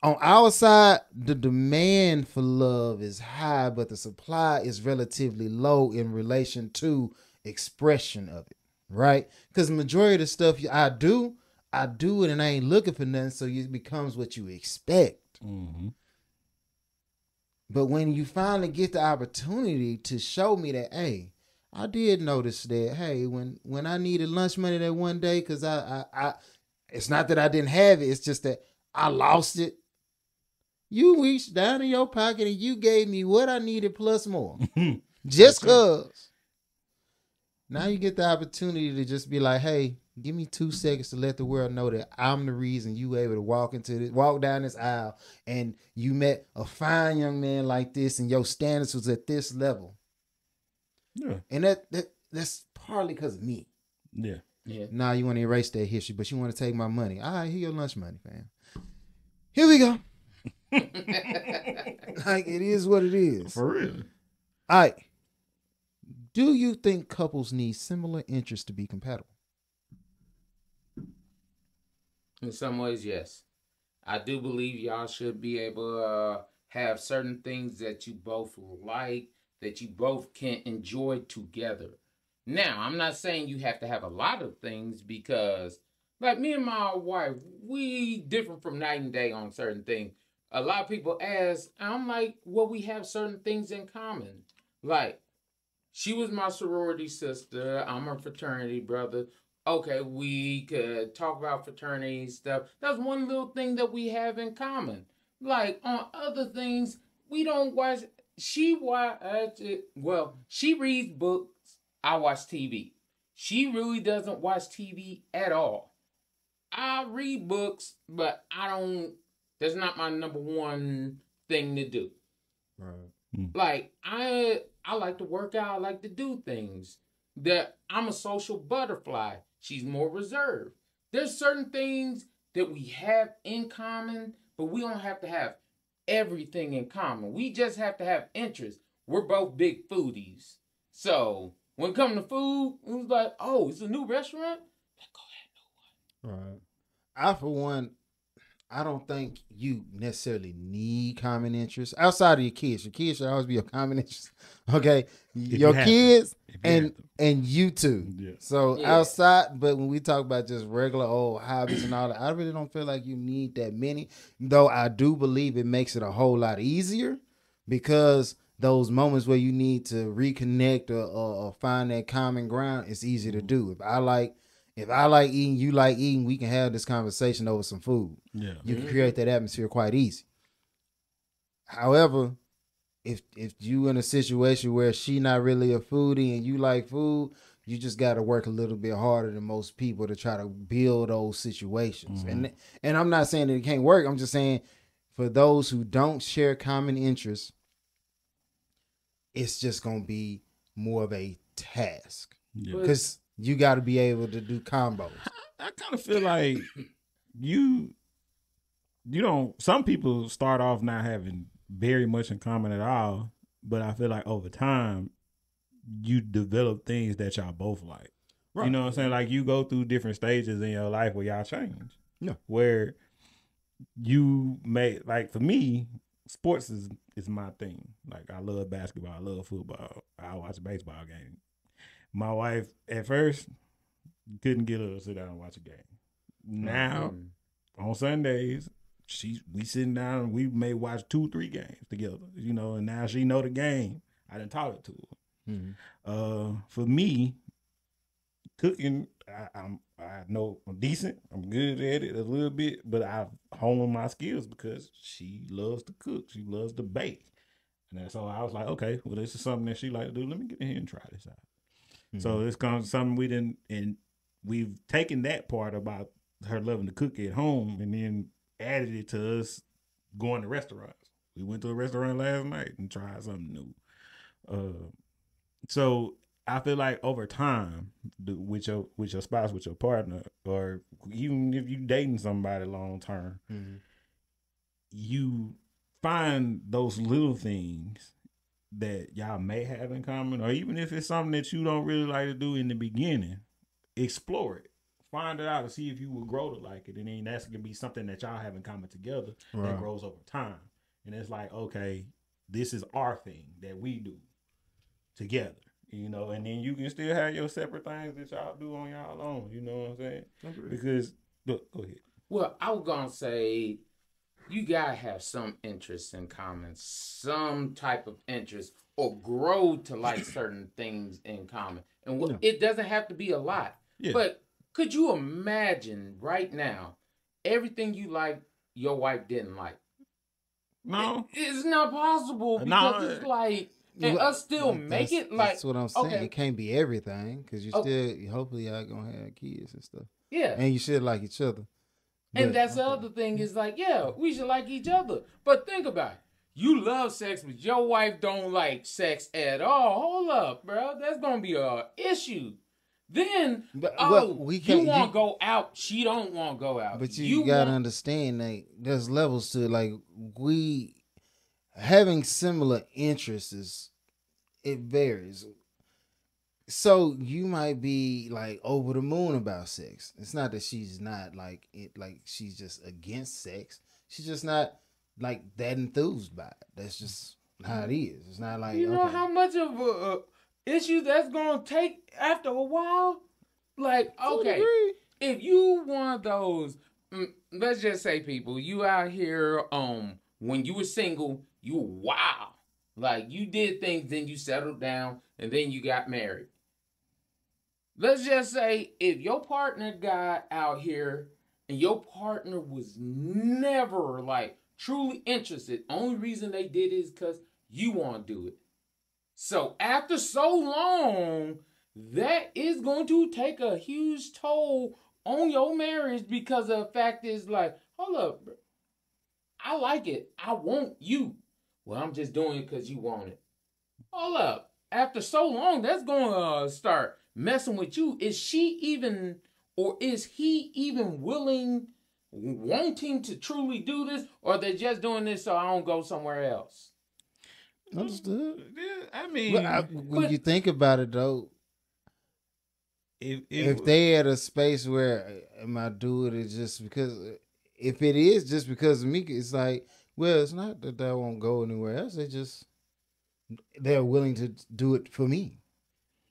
on our side, the demand for love is high, but the supply is relatively low in relation to expression of it, right? Because the majority of the stuff I do it and I ain't looking for nothing, so it becomes what you expect. Mm-hmm. But when you finally get the opportunity to show me that, hey, I did notice that, hey, when I needed lunch money that one day, because I it's not that I didn't have it, it's just that I lost it. You reached down in your pocket and you gave me what I needed plus more. Just cause. Now you get the opportunity to just be like, hey, give me 2 seconds to let the world know that I'm the reason you were able to walk down this aisle and you met a fine young man like this and your standards was at this level. Yeah. And that's partly because of me. Yeah. Yeah. Now you want to erase that history, but you want to take my money. All right, here your lunch money, fam. Here we go. Like, it is what it is. For real. All right. Do you think couples need similar interests to be compatible? In some ways, yes. I do believe y'all should be able to have certain things that you both like, that you both can enjoy together. Now, I'm not saying you have to have a lot of things because, like me and my wife, we differ from night and day on certain things. A lot of people ask, I'm like, well, we have certain things in common. Like, she was my sorority sister. I'm her fraternity brother. Okay, we could talk about fraternity stuff. That's one little thing that we have in common. Like, on other things, we don't watch. She reads books. I watch TV. She really doesn't watch TV at all. I read books, but I don't. That's not my number one thing to do. Right. Like, I like to work out. I like to do things. That I'm a social butterfly. She's more reserved. There's certain things that we have in common, but we don't have to have everything in common. We just have to have interests. We're both big foodies. So, when it comes to food, it was like, oh, it's a new restaurant? Let's go ahead and do one. Right. I, for one, I don't think you necessarily need common interests outside of your kids. Your kids should always be a common interest. Okay, your kids and you too. Yeah. So outside, but when we talk about just regular old hobbies and all that, I really don't feel like you need that many. Though I do believe it makes it a whole lot easier because those moments where you need to reconnect or find that common ground, it's easy to do. If I like eating, you like eating, we can have this conversation over some food. Yeah. You can create that atmosphere quite easy. However, if you in a situation where she not really a foodie and you like food, you just got to work a little bit harder than most people to try to build those situations. Mm-hmm. And I'm not saying that it can't work. I'm just saying for those who don't share common interests, it's just going to be more of a task. Because you got to be able to do combos. I kind of feel like you don't. Some people start off not having very much in common at all, but I feel like over time you develop things that y'all both like. Right. You know what I'm saying? Like you go through different stages in your life where y'all change. Yeah. Where you may, like for me, sports is my thing. Like I love basketball, I love football, I watch a baseball game. My wife at first couldn't get her to sit down and watch a game. Now on Sundays, we sitting down and we may watch 2-3 games together, you know, and now she know the game. I done taught it to her. Mm-hmm. For me, cooking, I know I'm decent. I'm good at it a little bit, but I've honed my skills because she loves to cook. She loves to bake. And so I was like, okay, well, this is something that she like to do. Let me get in here and try this out. Mm-hmm. So this comes something we didn't, and we've taken that part about her loving to cook at home and then added it to us going to restaurants. We went to a restaurant last night and tried something new. So I feel like over time, with your spouse, with your partner, or even if you dating somebody long term, mm-hmm. you find those little things that y'all may have in common, or even if it's something that you don't really like to do in the beginning, explore it. find it out to see if you will grow to like it, and then that's gonna be something that y'all have in common together that grows over time. And it's like, okay, this is our thing that we do together, you know. And then you can still have your separate things that y'all do on y'all own. You know what I'm saying? Because look, go ahead. Well, I was gonna say you gotta have some interest in common, some type of interest, or grow to like certain things in common. And it doesn't have to be a lot. Yeah. But could you imagine right now everything you like your wife didn't like? No. It's not possible because it's like, and us still make it like. That's what I'm saying. Okay. It can't be everything because you still, hopefully y'all gonna have kids and stuff. Yeah. And you should like each other. And that's the other thing is like, yeah, we should like each other. But think about it. You love sex, but your wife don't like sex at all. Hold up, bro. That's going to be an issue. Then, you want to go out. She don't want to go out. But you got to understand that there's levels to like having similar interests, it varies. So you might be like over the moon about sex. It's not that she's not like it, like she's just against sex. She's just not like that enthused by it. That's just how it is. It's not like, you know how much of a issue that's gonna take after a while. Like, okay, if you one of those, let's just say, people, you out here, when you were single, you were wild. Like you did things, then you settled down, and then you got married. Let's just say if your partner got out here and your partner was never like truly interested, only reason they did it is because you want to do it. So after so long, that is going to take a huge toll on your marriage because the fact is like, hold up, bro. I like it. I want you. Well, I'm just doing it because you want it. Hold up. After so long, that's going to start messing with you. Is she even, or is he even wanting to truly do this, or they're just doing this so I don't go somewhere else? Understood. Yeah, I mean, when you think about it though, if they at a space where am I doing it just because? If it is just because of me, it's like, well, it's not that I won't go anywhere else. They're willing to do it for me.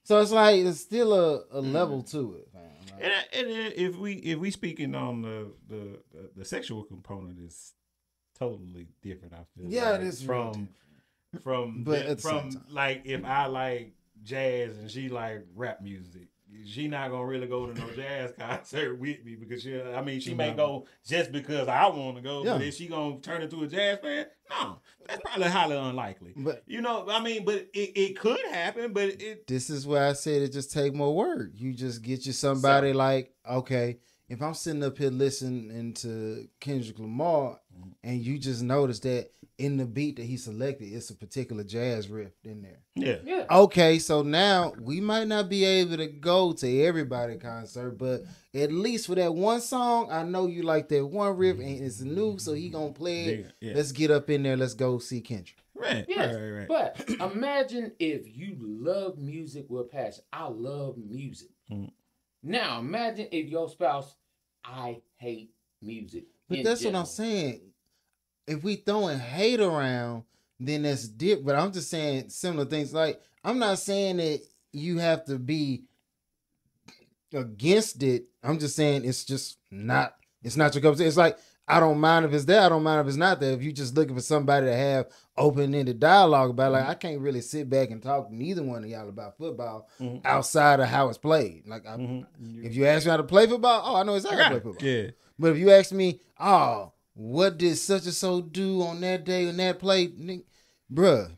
So it's like it's still a level to it, man. And if we speaking on the sexual component is totally different. I feel it is from like if I like jazz and she like rap music. She not gonna really go to no jazz concert with me because she may go just because I want to go. Yeah. But is she gonna turn into a jazz fan? No, that's probably highly unlikely. But but it could happen. But this is why I said it just take more work. You just get you somebody like, okay, if I'm sitting up here listening to Kendrick Lamar and you just notice that in the beat that he selected, it's a particular jazz riff in there. Yeah. Okay, so now we might not be able to go to everybody concert, but at least for that one song, I know you like that one riff and it's new, so he gonna play it. Yeah. Let's get up in there. Let's go see Kendrick. Right. Yes. Right. But imagine if you love music with passion. I love music. Now imagine if your spouse, I hate music. But that's what I'm saying. If we throwing hate around, then that's different. But I'm just saying similar things. Like, I'm not saying that you have to be against it. I'm just saying it's not your cup of tea. It's like, I don't mind if it's there. I don't mind if it's not there. If you're just looking for somebody to have open-ended dialogue about, like, I can't really sit back and talk to neither one of y'all about football outside of how it's played. Like, if you ask me how to play football, I know exactly how to play football. Yeah. But if you ask me, what did such and so do on that day on that play? Bruh,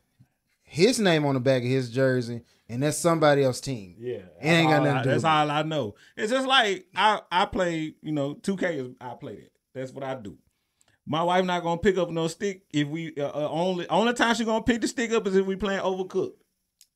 his name on the back of his jersey, and that's somebody else's team. Yeah. It ain't got nothing to do with it. That's all I know. It's just like, I play, 2K is, I play it. That's what I do. My wife not going to pick up no stick if we, only time she going to pick the stick up is if we playing Overcooked.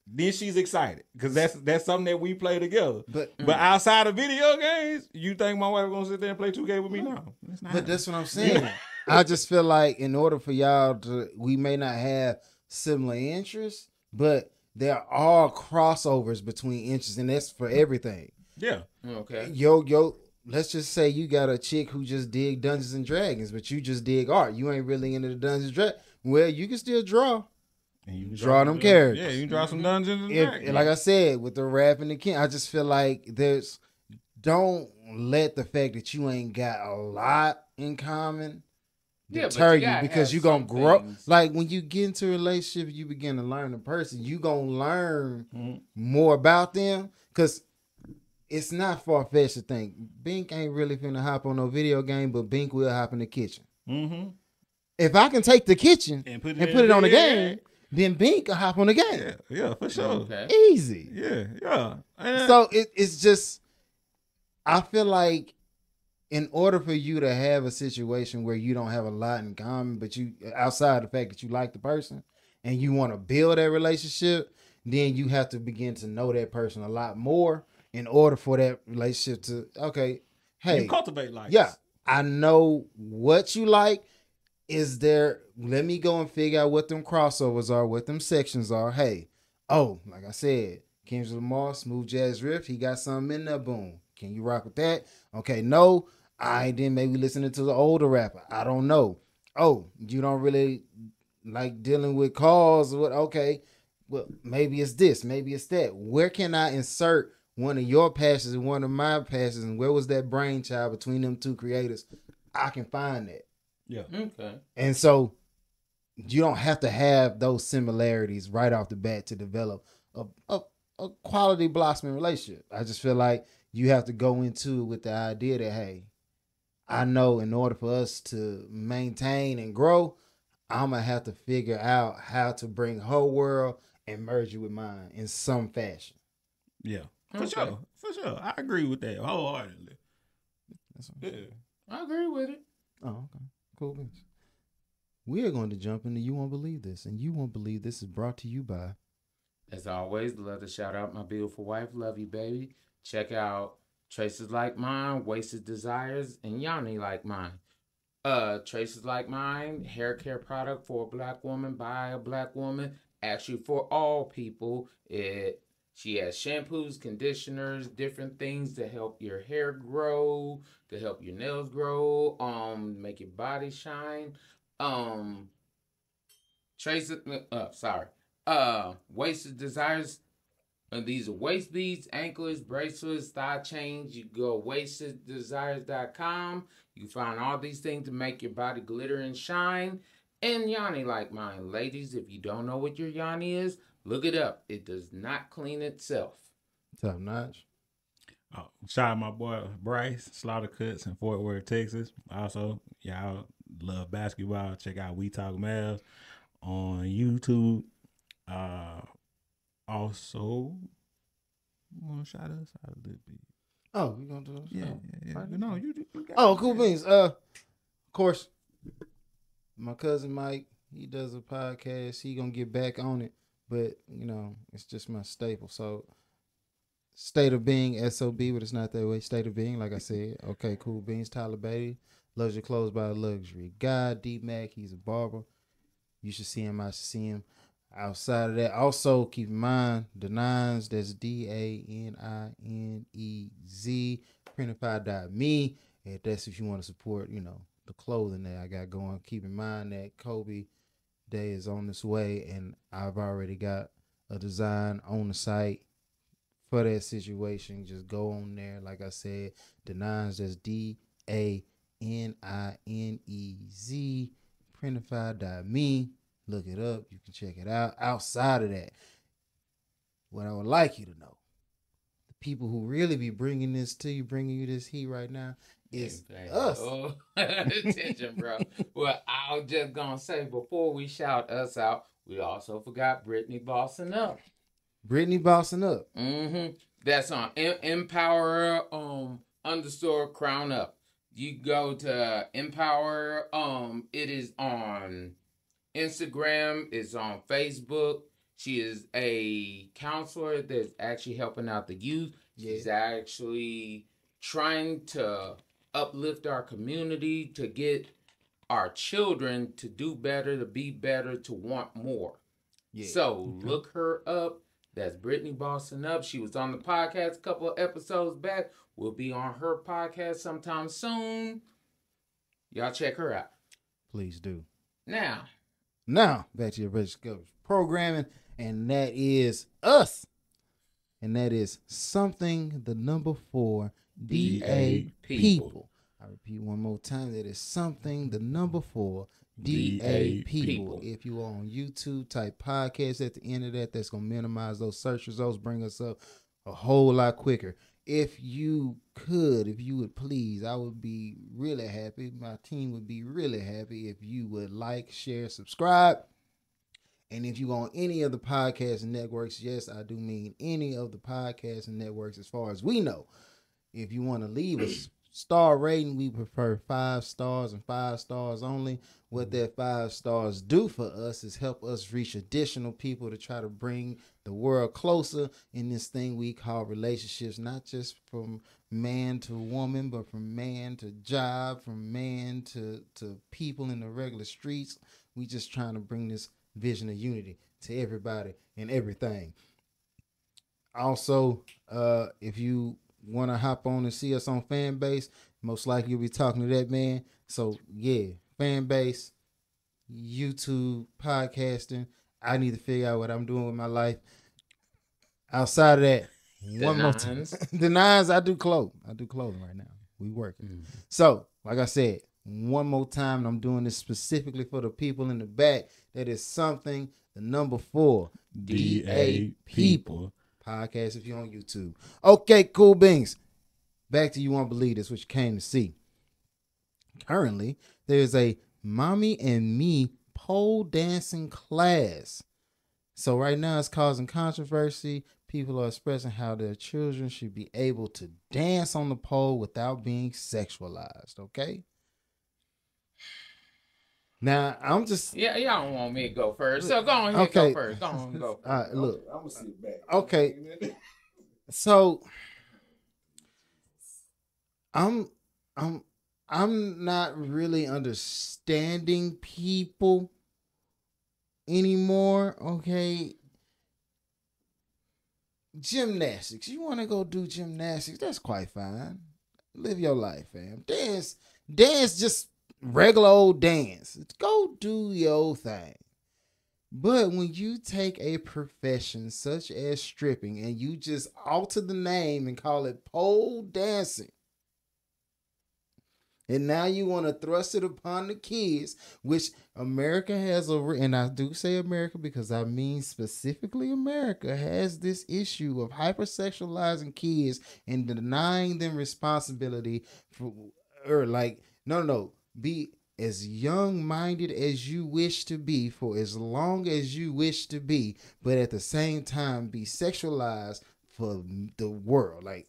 Then she's excited because that's something that we play together. But outside of video games, you think my wife gonna sit there and play 2K with me? No, that's what I'm saying. I just feel like in order for y'all we may not have similar interests, but there are crossovers between interests, and that's for everything. Yeah. Okay. Your let's just say you got a chick who just dig Dungeons and Dragons, but you just dig art. You ain't really into the Dungeons and Dragons. Well, you can still draw. And you can draw them characters. Yeah, you can draw some Dungeons and Dragons. Like I said, with the rap and the king, I just feel like don't let the fact that you ain't got a lot in common deter you because you're going to grow. Like when you get into a relationship, you begin to learn the person, you going to learn more about them because it's not far-fetched to think Bink ain't really finna hop on no video game, but Bink will hop in the kitchen. Mm-hmm. If I can take the kitchen and put it on the game, then Bink can hop on the game. Yeah, for sure. Okay. Easy. Yeah. So it's just, I feel like in order for you to have a situation where you don't have a lot in common, but you, outside the fact that you like the person and you want to build that relationship, then you have to begin to know that person a lot more in order for that relationship to, okay, hey. You cultivate life. Yeah, I know what you like. Is there, let me go and figure out what them crossovers are, what them sections are. Hey, like I said, Kendrick Lamar, Smooth Jazz Riff, he got something in there, boom. Can you rock with that? Okay, no. I then maybe listening to the older rapper. I don't know. Oh, you don't really like dealing with cars or what? Okay, well, maybe it's this, maybe it's that. Where can I insert one of your passions and one of my passions? And where was that brainchild between them two creators? I can find that. Yeah. Okay. And so you don't have to have those similarities right off the bat to develop a quality blossoming relationship. I just feel like you have to go into it with the idea that, hey, I know in order for us to maintain and grow, I'm going to have to figure out how to bring her world and merge it with mine in some fashion. Yeah, for sure. I agree with that wholeheartedly. I agree with it. Oh, okay. Cool. We are going to jump into You Won't Believe This, and You Won't Believe This is brought to you by... As always, love to shout out my beautiful wife. Love you, baby. Check out Traces Like Mine, Wasted Desires, and Yanni Like Mine. Traces Like Mine, hair care product for a black woman by a black woman. Actually, for all people. She has shampoos, conditioners, different things to help your hair grow, to help your nails grow, make your body shine. Wasted Desires. These are waist beads, anklets, bracelets, thigh chains. You go wasteddesires.com. You can find all these things to make your body glitter and shine. And Yanni Like Mine. Ladies, if you don't know what your Yanni is, look it up. It does not clean itself. Top notch. Shout out my boy Bryce, Slaughter Cuts in Fort Worth, Texas. Also, y'all love basketball. Check out We Talk Mavs on YouTube. Also, you want to shout us out a little bit? Oh, we gonna do it? Yeah. No, you got cool beans. Of course, my cousin Mike, he does a podcast. He gonna get back on it, but it's just my staple. So, State of Being, SOB, but it's not that way. State of Being, like I said. Okay, cool beans. Tyler Beatty, loves your clothes by a luxury guy. D Mac, he's a barber. You should see him. I should see him. Outside of that, also keep in mind the Nines. That's DANINEZ. Printify.me. And that's if you want to support, the clothing that I got going. Keep in mind that Kobe Day is on this way, and I've already got a design on the site for that situation. Just go on there. Like I said, the Nines. That's DANINEZ. Printify.me. Look it up. You can check it out. Outside of that, what I would like you to know, the people who really be bringing this to you, bringing you this heat right now, is us. Oh, attention, bro. Well, I was just going to say, before we shout us out, we also forgot Brittany Bossing Up. Brittany Bossing Up. Mm-hmm. That's on Empower _ Crown Up. You go to Empower. It is on Instagram, is on Facebook. She is a counselor that's actually helping out the youth. She's actually trying to uplift our community, to get our children to do better, to be better, to want more. So look her up. That's Brittany Bossing Up. She was on the podcast a couple of episodes back. will be on her podcast sometime soon. Y'all check her out. Please do. Now, back to your basic programming, and that is us. And that is something the number 4 DA people. I repeat one more time. That is something the number 4 DA people. If you are on YouTube, type podcast at the end of that. That's going to minimize those search results, bring us up a whole lot quicker. If you would please, I would be really happy. My team would be really happy if you would like, share, subscribe. And if you on any of the podcast networks, yes, I do mean any of the podcast networks as far as we know. If you want to leave a star rating, we prefer 5 stars and 5 stars only. What that 5 stars do for us is help us reach additional people to try to bring the world closer in this thing we call relationships, not just from man to woman, but from man to job, from man to people in the regular streets. We just trying to bring this vision of unity to everybody and everything. Also, if you want to hop on and see us on Fanbase, most likely you'll be talking to that man. So yeah, Fanbase, YouTube, podcasting. I need to figure out what I'm doing with my life. Outside of that, one more time. The nines, I do clothing. Right now. We working. Mm-hmm. So, like I said, one more time, and I'm doing this specifically for the people in the back. That is something the number 4 DA people podcast if you're on YouTube. Okay, cool beans. Back to You Won't Believe This, which you came to see. Currently, there's a mommy and me pole dancing class. So right now it's causing controversy. People are expressing how their children should be able to dance on the pole without being sexualized. Okay. Now I'm just y'all don't want me to go first, so go on ahead. Okay. Go first. Go on, go. All right, look, I'm gonna sit back. Okay, so I'm not really understanding people anymore. Okay, gymnastics. You want to go do gymnastics? That's quite fine. Live your life, fam. Dance. Just regular old dance. Go do your thing. But when you take a profession such as stripping and you just alter the name and call it pole dancing, and now you want to thrust it upon the kids, which America has and I do say America because I mean specifically America has this issue of hypersexualizing kids and denying them responsibility for, be as young-minded as you wish to be for as long as you wish to be, but at the same time be sexualized for the world. Like,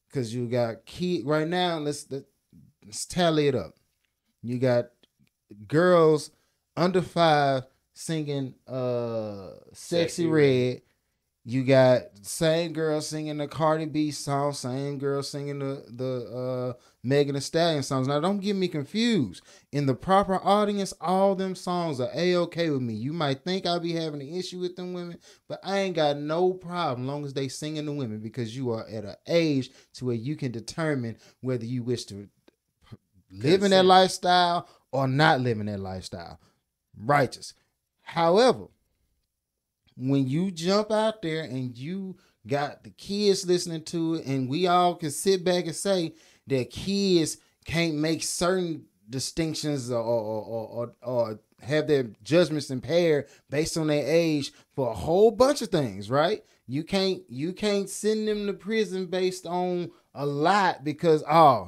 because you got kids right now, let's tally it up. You got girls under 5 singing Sexy Red. You got same girl singing the Cardi B song, same girl singing the Megan Thee Stallion songs. Now, don't get me confused. In the proper audience, all them songs are A-okay with me. You might think I'll be having an issue with them women, but I ain't got no problem long as they singing the women, because you are at an age to where you can determine whether you wish to live in that lifestyle or not live in that lifestyle. Righteous. However, when you jump out there and you got the kids listening to it, and we all can sit back and say that kids can't make certain distinctions or have their judgments impaired based on their age for a whole bunch of things, right? You can't send them to prison based on a lot because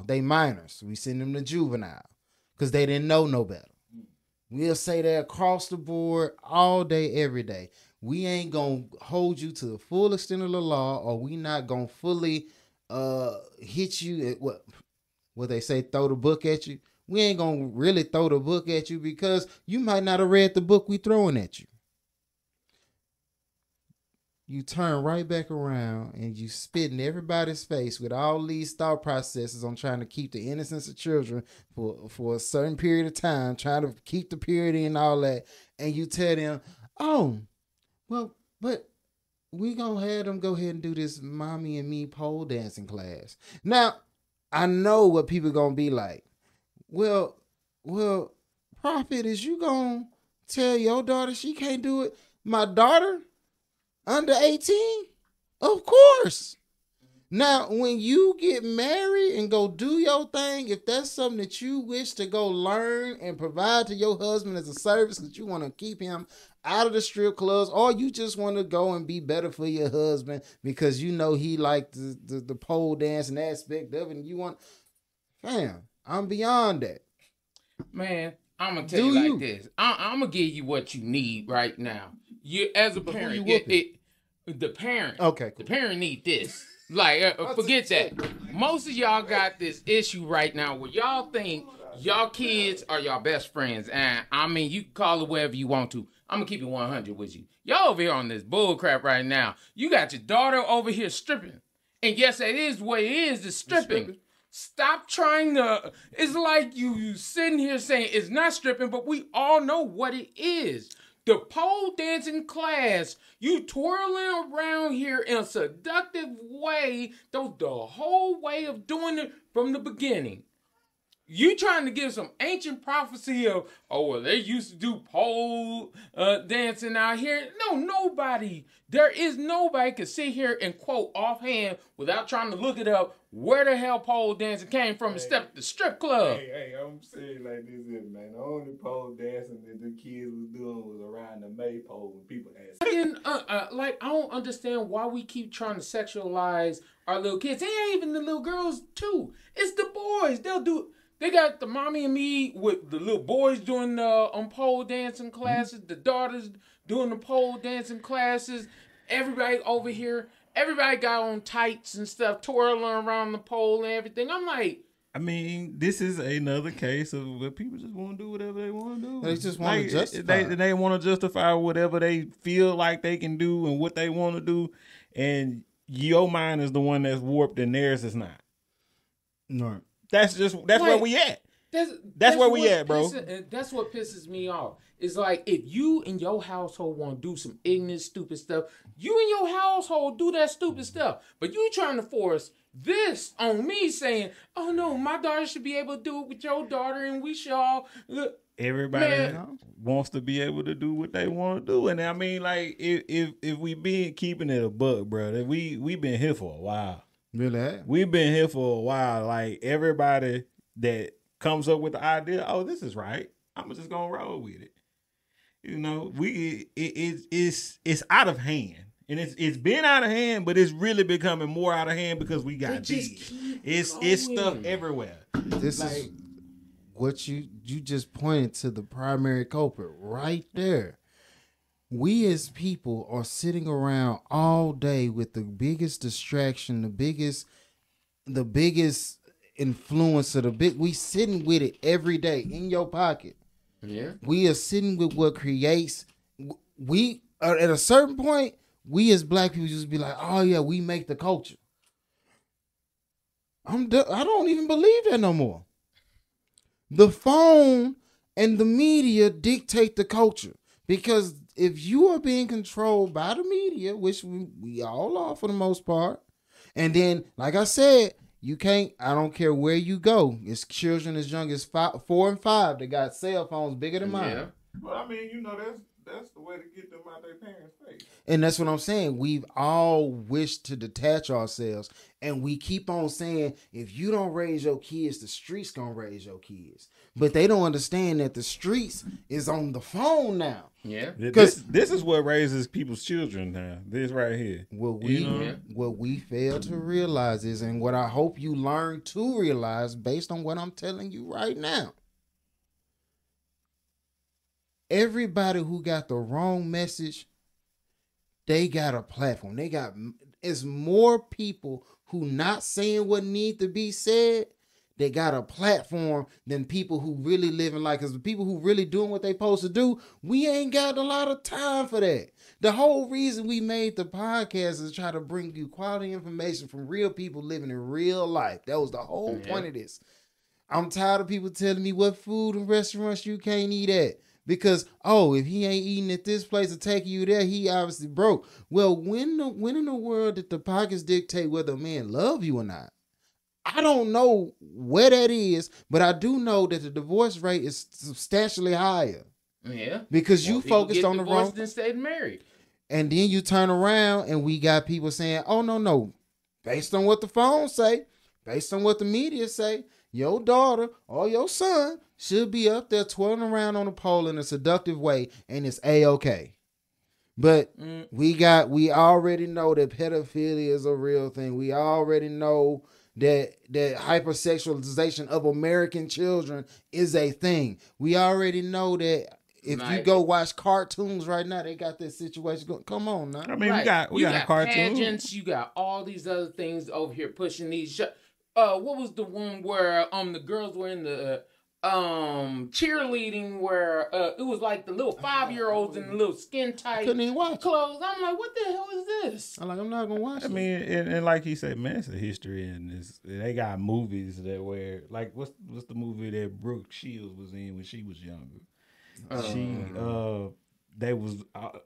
they minors. We send them to juvenile because they didn't know no better. We'll say that across the board all day, every day. We ain't going to hold you to the full extent of the law, or we not going to fully hit you at what they say, throw the book at you. We ain't going to really throw the book at you because you might not have read the book we throwing at you. You turn right back around and you spit in everybody's face with all these thought processes on trying to keep the innocence of children for a certain period of time, trying to keep the purity and all that. And you tell them, well, but we gonna have them go ahead and do this mommy and me pole dancing class. Now, I know what people gonna be like. Well, Prophet, is you gonna tell your daughter she can't do it? My daughter, under 18? Of course. Now, when you get married and go do your thing, if that's something that you wish to go learn and provide to your husband as a service that you want to keep him out of the strip clubs, or you just want to go and be better for your husband because you know he like the pole dancing aspect of it, and you want, fam, I'm beyond that. Man, I'm gonna tell you like this. I'm gonna give you what you need right now. You as a parent, the parent, okay, cool. The parent need this. Like, forget that. Most of y'all got this issue right now where y'all think y'all kids are y'all best friends, and I mean, you can call it whatever you want to. I'm gonna keep it 100 with you. Y'all over here on this bull crap right now. You got your daughter over here stripping, and yes, it is what it is. The stripping. Stop trying to. It's like you sitting here saying it's not stripping, but we all know what it is. The pole dancing class, you twirling around here in a seductive way. That's the whole way of doing it from the beginning. You trying to give some ancient prophecy of, oh, well, they used to do pole dancing out here. No, nobody. There is nobody can sit here and quote offhand without trying to look it up where the hell pole dancing came from and step the strip club. Hey, I'm saying like this is, man. The only pole dancing that the kids was doing was around the maypole when people asked. I don't understand why we keep trying to sexualize our little kids. It ain't even the little girls, too. It's the boys. They got the mommy and me with the little boys doing the pole dancing classes, the daughters doing the pole dancing classes. Everybody over here, everybody got on tights and stuff, twirling around the pole and everything. I'm like, I mean, this is another case of where people just want to do whatever they want to do. They just want to justify. They want to justify whatever they feel like they can do and what they want to do, and your mind is the one that's warped and theirs is not. No. That's where we at. That's where we at, bro. That's what pisses me off. It's like, if you in your household want to do some ignorant, stupid stuff, you in your household do that stupid stuff. But you trying to force this on me saying, oh no, my daughter should be able to do it with your daughter and we should all... Everybody wants to be able to do what they want to do. And I mean, like, if we been keeping it a buck, bro, we been here for a while. Really? We've been here for a while. Like, everybody that comes up with the idea, oh, this is right, I'm just gonna roll with it. You know, it's out of hand, and it's been out of hand, but it's really becoming more out of hand because we got big. It's stuff everywhere. This is what you just pointed to, the primary culprit right there. We as people are sitting around all day with the biggest distraction, the biggest influencer, we sitting with it every day in your pocket. Yeah. We are sitting with what creates. We are at a certain point, we as black people just be like, oh yeah, we make the culture. I don't even believe that no more. The phone and the media dictate the culture, because if you are being controlled by the media, which we all are for the most part, and then, like I said, you can't, I don't care where you go, it's children as young as 4 and 5 that got cell phones bigger than mine. Yeah. Well, I mean, you know, that's the way to get them out their parents' face. And that's what I'm saying. We've all wished to detach ourselves, and we keep on saying, if you don't raise your kids, the streets gonna raise your kids. But they don't understand that the streets is on the phone now. Yeah. This is what raises people's children now. This right here. What we fail to realize is, and what I hope you learn to realize based on what I'm telling you right now, everybody who got the wrong message, they got a platform. It's more people who not saying what need to be said. They got a platform than people who really living like, because the people who really doing what they supposed to do, we ain't got a lot of time for that. The whole reason we made the podcast is try to bring you quality information from real people living in real life. That was the whole point of this. I'm tired of people telling me what food and restaurants you can't eat at. Because, if he ain't eating at this place or taking you there, he obviously broke. Well, when in the world did the pockets dictate whether a man love you or not? I don't know where that is, but I do know that the divorce rate is substantially higher. Yeah. Because you focused on the wrong. Then stayed married. And then you turn around and we got people saying, oh, no. Based on what the phones say, based on what the media say, your daughter or your son should be up there twirling around on a pole in a seductive way, and it's A-okay. But we already know that pedophilia is a real thing. We already know that hypersexualization of American children is a thing. We already know that if you go watch cartoons right now, they got this situation going. Come on now. I mean, we got cartoons. Pageants, you got all these other things over here pushing these. What was the one where the girls were in the cheerleading where it was like the little 5-year-olds in the little skin tight couldn't even watch clothes. I'm like, what the hell is this? I'm not gonna watch it. I mean, and like he said, man, it's a history, and they got movies that where like what's the movie that Brooke Shields was in when she was younger? They was on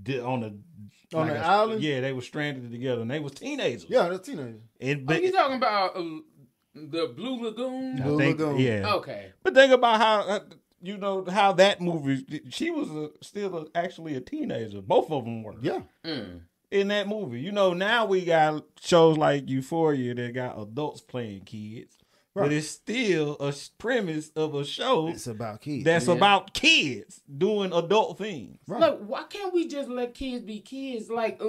the island. Yeah, they were stranded together, and they was teenagers. Yeah, they're teenagers. But you talking about the Blue Lagoon? Blue Lagoon. Yeah. Okay. But think about how how that movie. She was still actually a teenager. Both of them were. Yeah. In that movie, now we got shows like Euphoria that got adults playing kids. Right. But it's still a premise of a show. It's about kids. That's about kids doing adult things. Right. Like, why can't we just let kids be kids? Like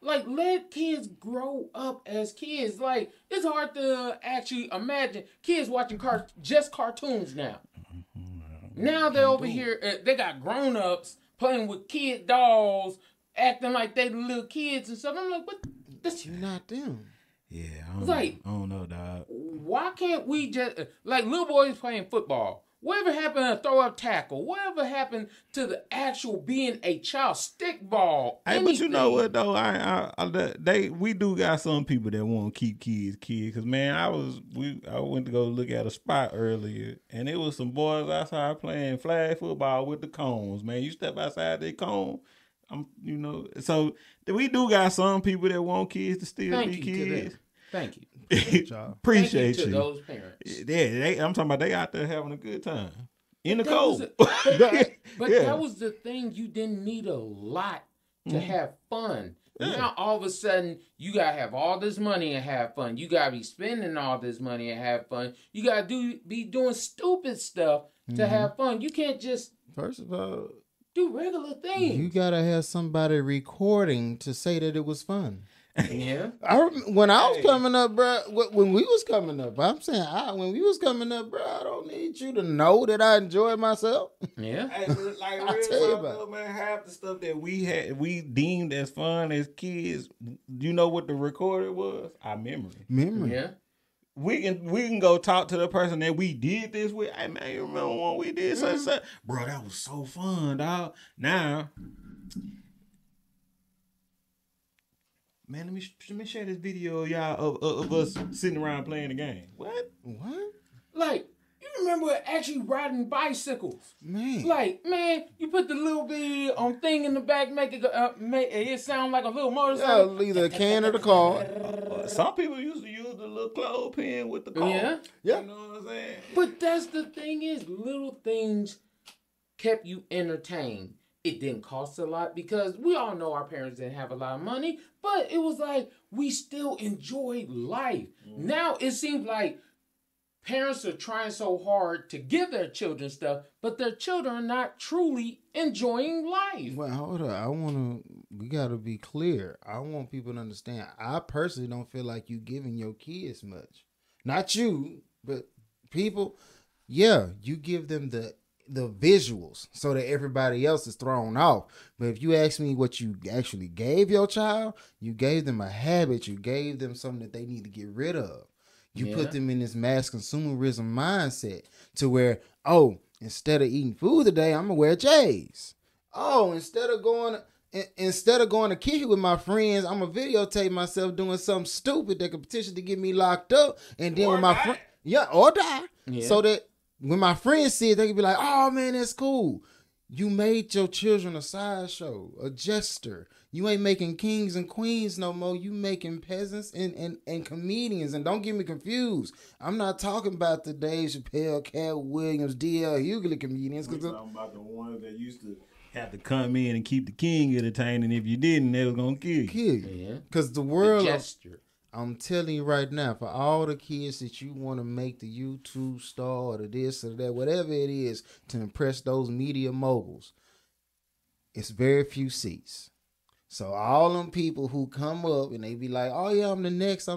let kids grow up as kids. Like, it's hard to actually imagine kids watching just cartoons now. Now they're over here. They got grown-ups playing with kid dolls, acting like they little kids and stuff. I'm like, what? You're not them. Yeah, I don't know, dog. Why can't we just like little boys playing football? Whatever happened to throw up tackle? Whatever happened to the actual being a child stickball? Hey, but you know what though? We do got some people that want to keep kids. Cause man, I went to go look at a spot earlier, and it was some boys outside playing flag football with the cones. Man, you step outside that cone. So we do got some people that want kids to still be kids. Thank you. Appreciate you. To those parents. Yeah, I'm talking about they out there having a good time in the cold. But that was the thing. You didn't need a lot to have fun. Yeah. Now all of a sudden you gotta have all this money and have fun. You gotta be spending all this money and have fun. You gotta be doing stupid stuff to have fun. You can't just first of all do regular things. You gotta have somebody recording to say that it was fun. Yeah. When I was coming up, bro, when we was coming up, I'm saying when we was coming up, bro, I don't need you to know that I enjoyed myself. Yeah. Hey, like real talk, man, half the stuff that we deemed as fun as kids, you know what the recorder was? Our memory. Yeah. We can go talk to the person that we did this with. Hey man, you remember when we did such? Bro, that was so fun, dog. Now, man, let me share this video, y'all, of us sitting around playing the game. What? Like, you remember actually riding bicycles? Man. Like, man, you put the little bit on thing in the back, make it sound like a little motorcycle. Yeah, either a can or the car. Some people used to use the little clothespin with the car. Yeah. You know what I'm saying? But that's the thing is, little things kept you entertained. It didn't cost a lot because we all know our parents didn't have a lot of money, but it was like we still enjoyed life. Now it seems like parents are trying so hard to give their children stuff, but their children are not truly enjoying life. Well, hold on. We got to be clear. I want people to understand. I personally don't feel like you giving your kids much. Not you, but people. Yeah, you give them the visuals so that everybody else is thrown off. But if you ask me what you actually gave your child, you gave them a habit. You gave them something that they need to get rid of. You put them in this mass consumerism mindset to where, instead of eating food today, I'm gonna wear J's. Instead of going to kick it with my friends, I'm gonna videotape myself doing something stupid that could potentially get me locked up, and then with my friend, or die, so that when my friends see it, they can be like, "Oh man, that's cool." You made your children a sideshow, a jester. You ain't making kings and queens no more. You making peasants and comedians. And don't get me confused. I'm not talking about the Dave Chappelle, Cat Williams, D.L. Hughley comedians. I'm talking about the ones that used to have to come in and keep the king entertained, and if you didn't, they was gonna kill you. Yeah. Because the world, The jester. I'm telling you right now, for all the kids that you want to make the YouTube star or the this or that, whatever it is to impress those media moguls, it's very few seats. So all them people who come up and they be like, oh yeah, I'm the next.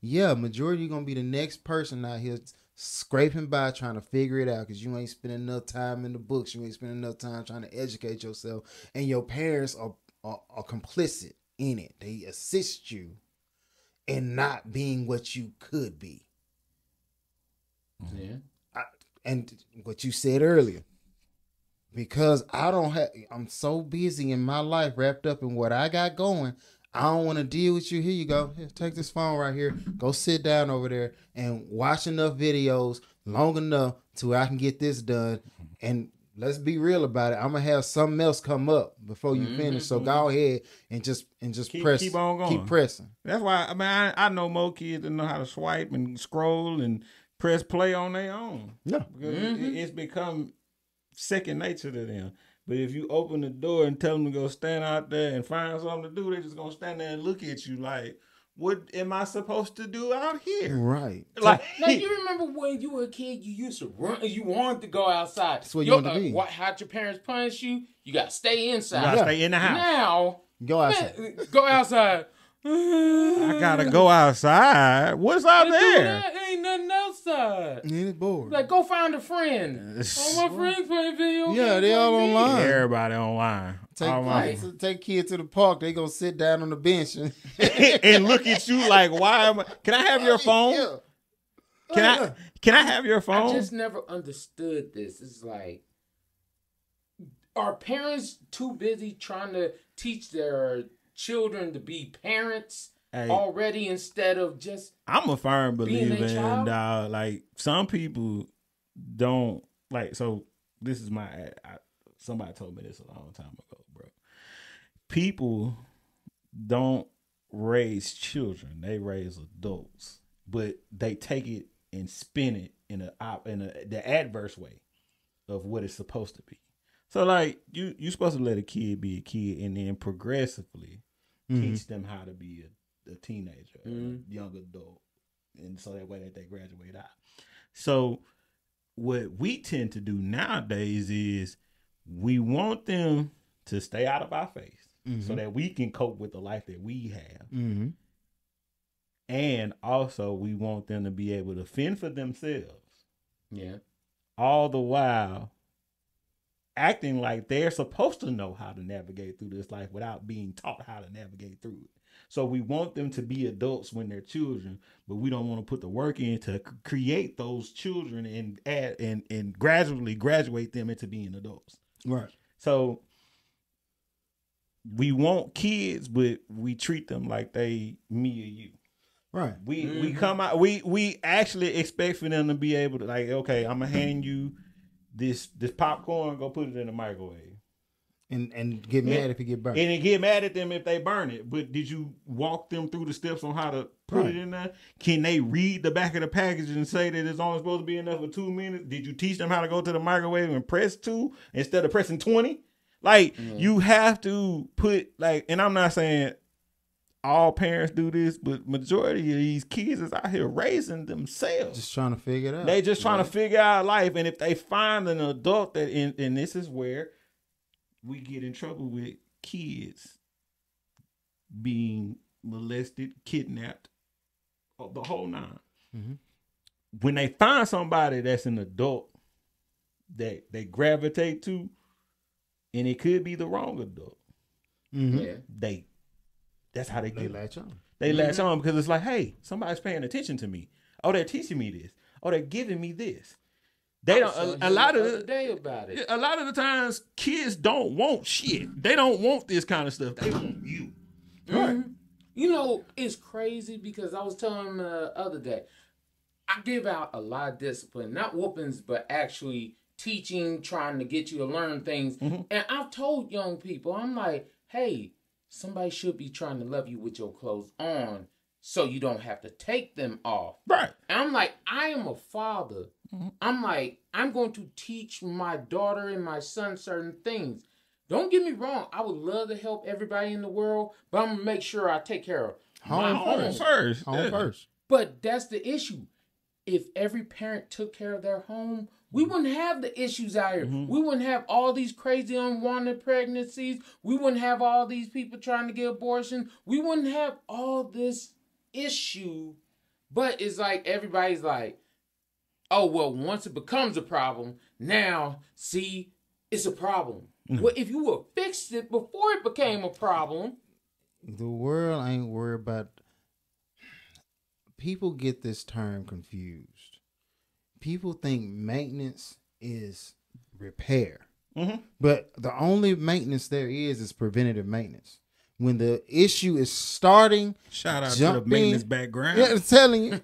Yeah, majority going to be the next person out here scraping by trying to figure it out because you ain't spending enough time in the books. You ain't spending enough time trying to educate yourself. And your parents are complicit in it. They assist you in not being what you could be. Yeah. And what you said earlier, because I'm so busy in my life, wrapped up in what I got going, I don't want to deal with you. Here you go. Here, take this phone right here. Go sit down over there and watch enough videos long enough till I can get this done. And let's be real about it. I'm gonna have something else come up before you finish. So go ahead and just press. Keep on going. Keep pressing. That's why I know more kids that know how to swipe and scroll and press play on their own. Yeah, because it's become second nature to them. But if you open the door and tell them to go stand out there and find something to do, they're just gonna stand there and look at you like, what am I supposed to do out here? Right. Like you remember when you were a kid, you used to run, you wanted to go outside. That's what you want to be. How'd your parents punish you? You got to stay inside. You got to stay in the house. Now, go outside. Go outside. I gotta go outside. What's out there? Ain't nothing outside. It's bored. Like, go find a friend. All my friends playing video games. Yeah, they all online. Everybody online. Take kids to the park. They gonna sit down on the bench and look at you like, why am I? Can I have your phone? Yeah. Can I have your phone? I just never understood this. It's like, are parents too busy trying to teach their children to be parents already instead of just I'm a firm believer in like some people don't like, so this is somebody told me this a long time ago, bro. People don't raise children, they raise adults, but they take it and spin it in the adverse way of what it's supposed to be. So like you supposed to let a kid be a kid and then progressively teach them how to be a teenager, a young adult, and so that way that they graduate out. So what we tend to do nowadays is we want them to stay out of our face so that we can cope with the life that we have. And also we want them to be able to fend for themselves. Yeah. All the while acting like they're supposed to know how to navigate through this life without being taught how to navigate through it. So we want them to be adults when they're children, but we don't want to put the work in to create those children and gradually graduate them into being adults. Right. So we want kids, but we treat them like they me or you. Right. We come out. We actually expect for them to be able to, like, okay, I'm gonna hand you this popcorn, go put it in the microwave. And get mad if it get burnt. And then get mad at them if they burn it. But did you walk them through the steps on how to put it in there? Can they read the back of the package and say that it's only supposed to be enough for 2 minutes? Did you teach them how to go to the microwave and press 2 instead of pressing 20? Like, you have to put, like, and I'm not saying all parents do this, but majority of these kids is out here raising themselves. Just trying to figure it out. They just trying to figure out life. And if they find an adult that, and this is where we get in trouble with kids being molested, kidnapped, the whole nine. When they find somebody that's an adult that they gravitate to, and it could be the wrong adult, that's how they get latch on. They latch on because it's like, hey, somebody's paying attention to me. Oh, they're teaching me this. Oh, they're giving me this. They don't. A lot of the times, kids don't want shit. They don't want this kind of stuff. They want you. Right. You know, it's crazy because I was telling him the other day, I give out a lot of discipline, not whoopings, but actually teaching, trying to get you to learn things. And I've told young people, I'm like, hey, somebody should be trying to love you with your clothes on so you don't have to take them off. Right. And I'm like, I am a father. I'm like, I'm going to teach my daughter and my son certain things. Don't get me wrong. I would love to help everybody in the world, but I'm going to make sure I take care of Home first. Home first. But that's the issue. If every parent took care of their home, we wouldn't have the issues out here. We wouldn't have all these crazy unwanted pregnancies. We wouldn't have all these people trying to get abortion. We wouldn't have all this issue. But it's like everybody's like, oh, well, once it becomes a problem, now, see, it's a problem. Well, if you would have fixed it before it became a problem. The world ain't worried about... People get this term confused. People think maintenance is repair. But the only maintenance there is preventative maintenance. When the issue is starting, shout out to the maintenance background. Yeah, I'm telling you,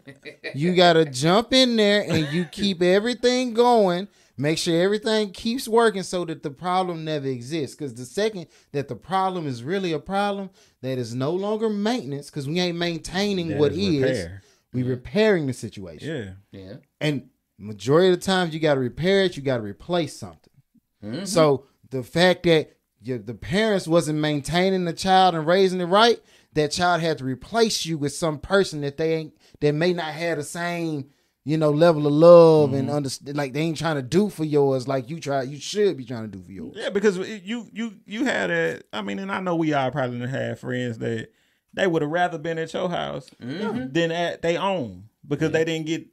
you got to jump in there and you keep everything going. Make sure everything keeps working so that the problem never exists. Because the second that the problem is really a problem, that is no longer maintenance, because we ain't maintaining that what is. We repairing the situation. Yeah. And majority of the times you got to repair it, you got to replace something. So the fact that the parents wasn't maintaining the child and raising it right, that child had to replace you with some person that that may not have the same, level of love and understand, like they ain't trying to do for yours like you should be trying to do for yours. Yeah, because you had that. I mean, and I know we all probably had friends that they would have rather been at your house than at their own, because they didn't get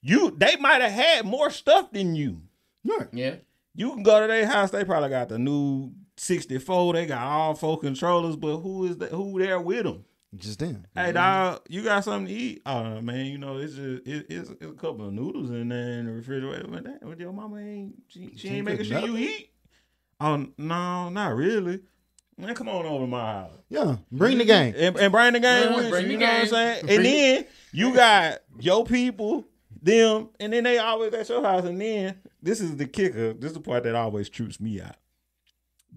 you. They might have had more stuff than you. Right. Yeah. You can go to their house. They probably got the new 64. They got all 4 controllers, but who there with them? Just them. Hey, dog, you got something to eat? Oh man, it's just it's a couple of noodles in there in the refrigerator. But your mama she ain't making sure you eat. Oh no, not really. Man, come on over to my house. Yeah, bring the game and bring the game with you. You know what I'm saying? And then you got your people, them, and then they always at your house. And then this is the kicker. This is the part that always trips me out.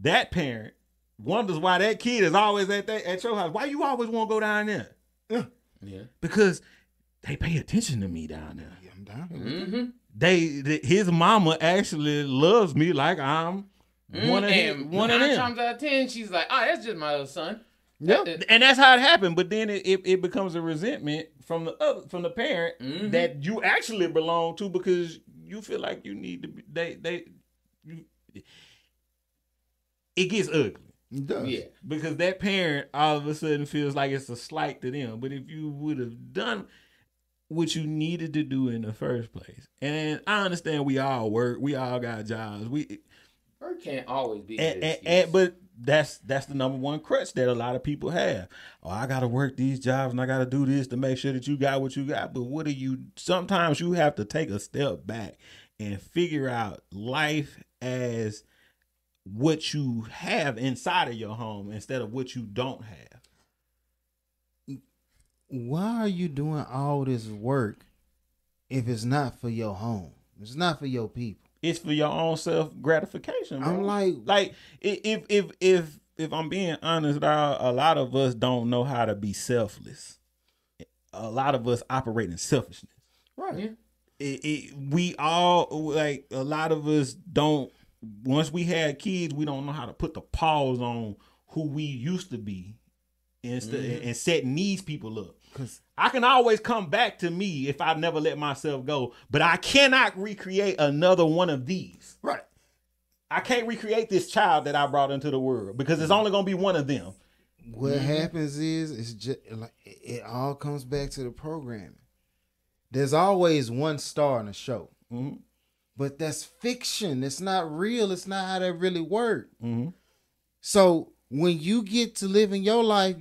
That parent wonders why that kid is always at your house. Why you always want to go down there? Yeah. Because they pay attention to me down there. Yeah, I'm down here. His mama actually loves me like I'm one of them. 9 times out of 10, she's like, "Oh, that's just my little son." Yeah, and that's how it happened. But then it becomes a resentment from the parent that you actually belong to, because you feel like you need to be. It gets ugly. It does. Yeah. Because that parent all of a sudden feels like it's a slight to them. But if you would have done what you needed to do in the first place, and I understand we all work, we all got jobs. Work can't always be but that's the number one crutch that a lot of people have. Oh, I gotta work these jobs and I gotta do this to make sure that you got what you got. But sometimes you have to take a step back and figure out life as what you have inside of your home instead of what you don't have. Why are you doing all this work if it's not for your home? It's not for your people. It's for your own self gratification, bro. I'm like if I'm being honest, a lot of us don't know how to be selfless. A lot of us operate in selfishness. Right. Yeah. We all, like, a lot of us don't. Once we had kids, we don't know how to put the pause on who we used to be and setting these people up. Because I can always come back to me if I never let myself go, but I cannot recreate another one of these. Right. I can't recreate this child that I brought into the world, because it's only going to be one of them. What happens is, it's just like it all comes back to the programming. There's always one star in a show. Mm-hmm. But that's fiction. It's not real. It's not how that really works. Mm-hmm. So when you get to live in your life,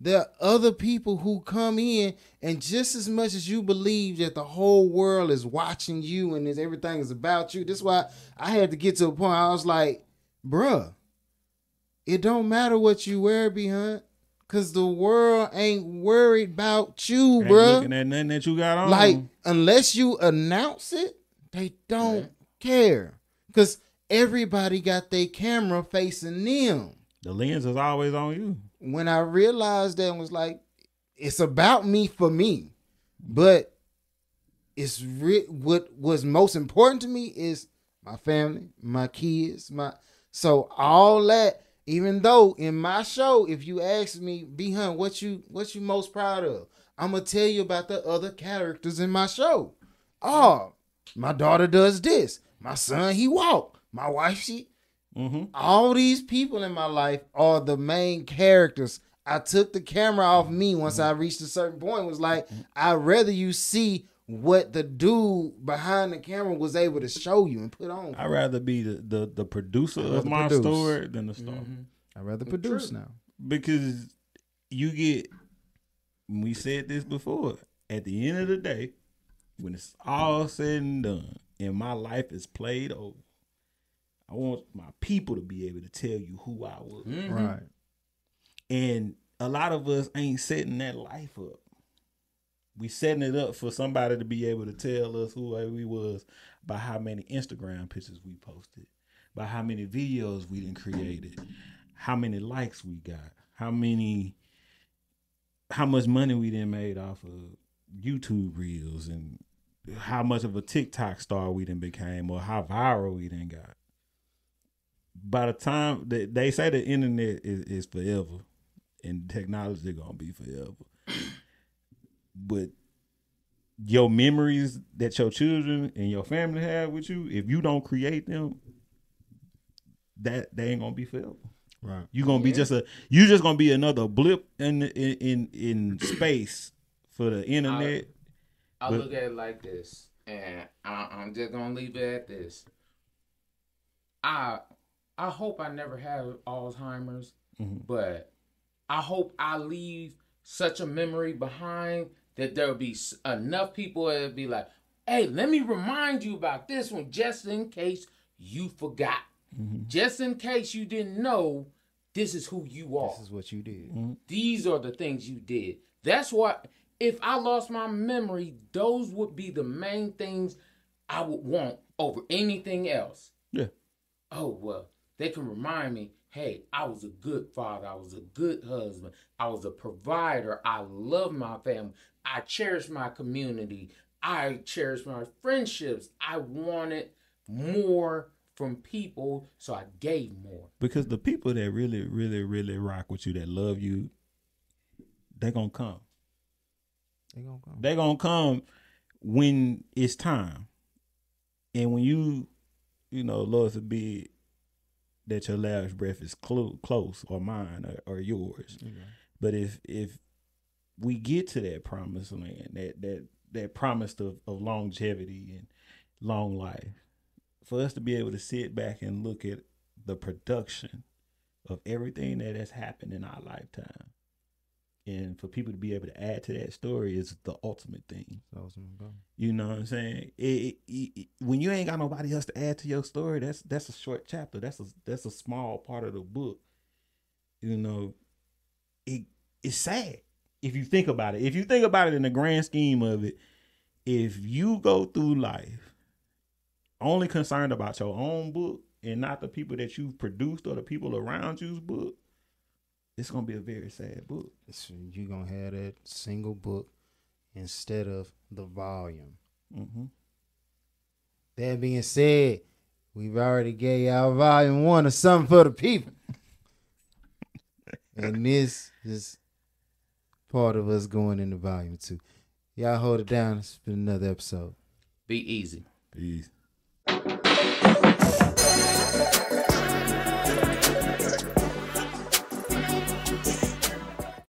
there are other people who come in, and just as much as you believe that the whole world is watching you and everything is about you, that's why I had to get to a point I was like, bruh, it don't matter what you wear behind, because the world ain't worried about you, bruh. Looking at nothing that you got on. Like, unless you announce it, they don't care because everybody got their camera facing them. The lens is always on you. When I realized that, it was like, it's about me for me, but it's what was most important to me is my family, my kids, so all that. Even though in my show, if you ask me, B-Hunt, what you most proud of, I'm gonna tell you about the other characters in my show. Oh, my daughter does this. My son, he walk. My wife, she. All these people in my life are the main characters. I took the camera off me once I reached a certain point. It was like, I'd rather you see what the dude behind the camera was able to show you and put on. I'd rather be the producer of my story than the star. I'd rather produce now. Because you get, we said this before, at the end of the day, when it's all said and done and my life is played over, I want my people to be able to tell you who I was. Right. And a lot of us ain't setting that life up. We setting it up for somebody to be able to tell us who we was by how many Instagram pictures we posted, by how many videos we done created, how many likes we got, how much money we done made off of YouTube reels, and how much of a TikTok star we done became, or how viral we done got. By the time they say the internet is forever and technology gonna be forever. But your memories that your children and your family have with you, if you don't create them, that they ain't gonna be forever. Right. You're gonna be you just gonna be another blip in space for the internet. I look at it like this, and I'm just gonna leave it at this. I hope I never have Alzheimer's, but I hope I leave such a memory behind that there'll be enough people that'll be like, hey, let me remind you about this one just in case you forgot. Just in case you didn't know, this is who you are. This is what you did. These are the things you did. That's what, if I lost my memory, those would be the main things I would want over anything else. Yeah. Oh, well, they can remind me, hey, I was a good father. I was a good husband. I was a provider. I love my family. I cherish my community. I cherish my friendships. I wanted more from people, so I gave more. Because the people that really, really, really rock with you, that love you, they're going to come. They're going to come when it's time. And when you know, Lord forbid that your last breath is close, or mine, or yours. But if we get to that promised land, that promise of longevity and long life, for us to be able to sit back and look at the production of everything that has happened in our lifetime, and for people to be able to add to that story is the ultimate thing. You know what I'm saying? When you ain't got nobody else to add to your story, that's a short chapter. That's a small part of the book. You know, it's sad if you think about it. If you think about it in the grand scheme of it, if you go through life only concerned about your own book and not the people that you've produced or the people around you's book, it's going to be a very sad book. You're going to have that single book instead of the volume. That being said, we've already gave our volume 1 of something for the people. And this is part of us going into volume 2. Y'all hold it down. It's been another episode. Be easy. Peace.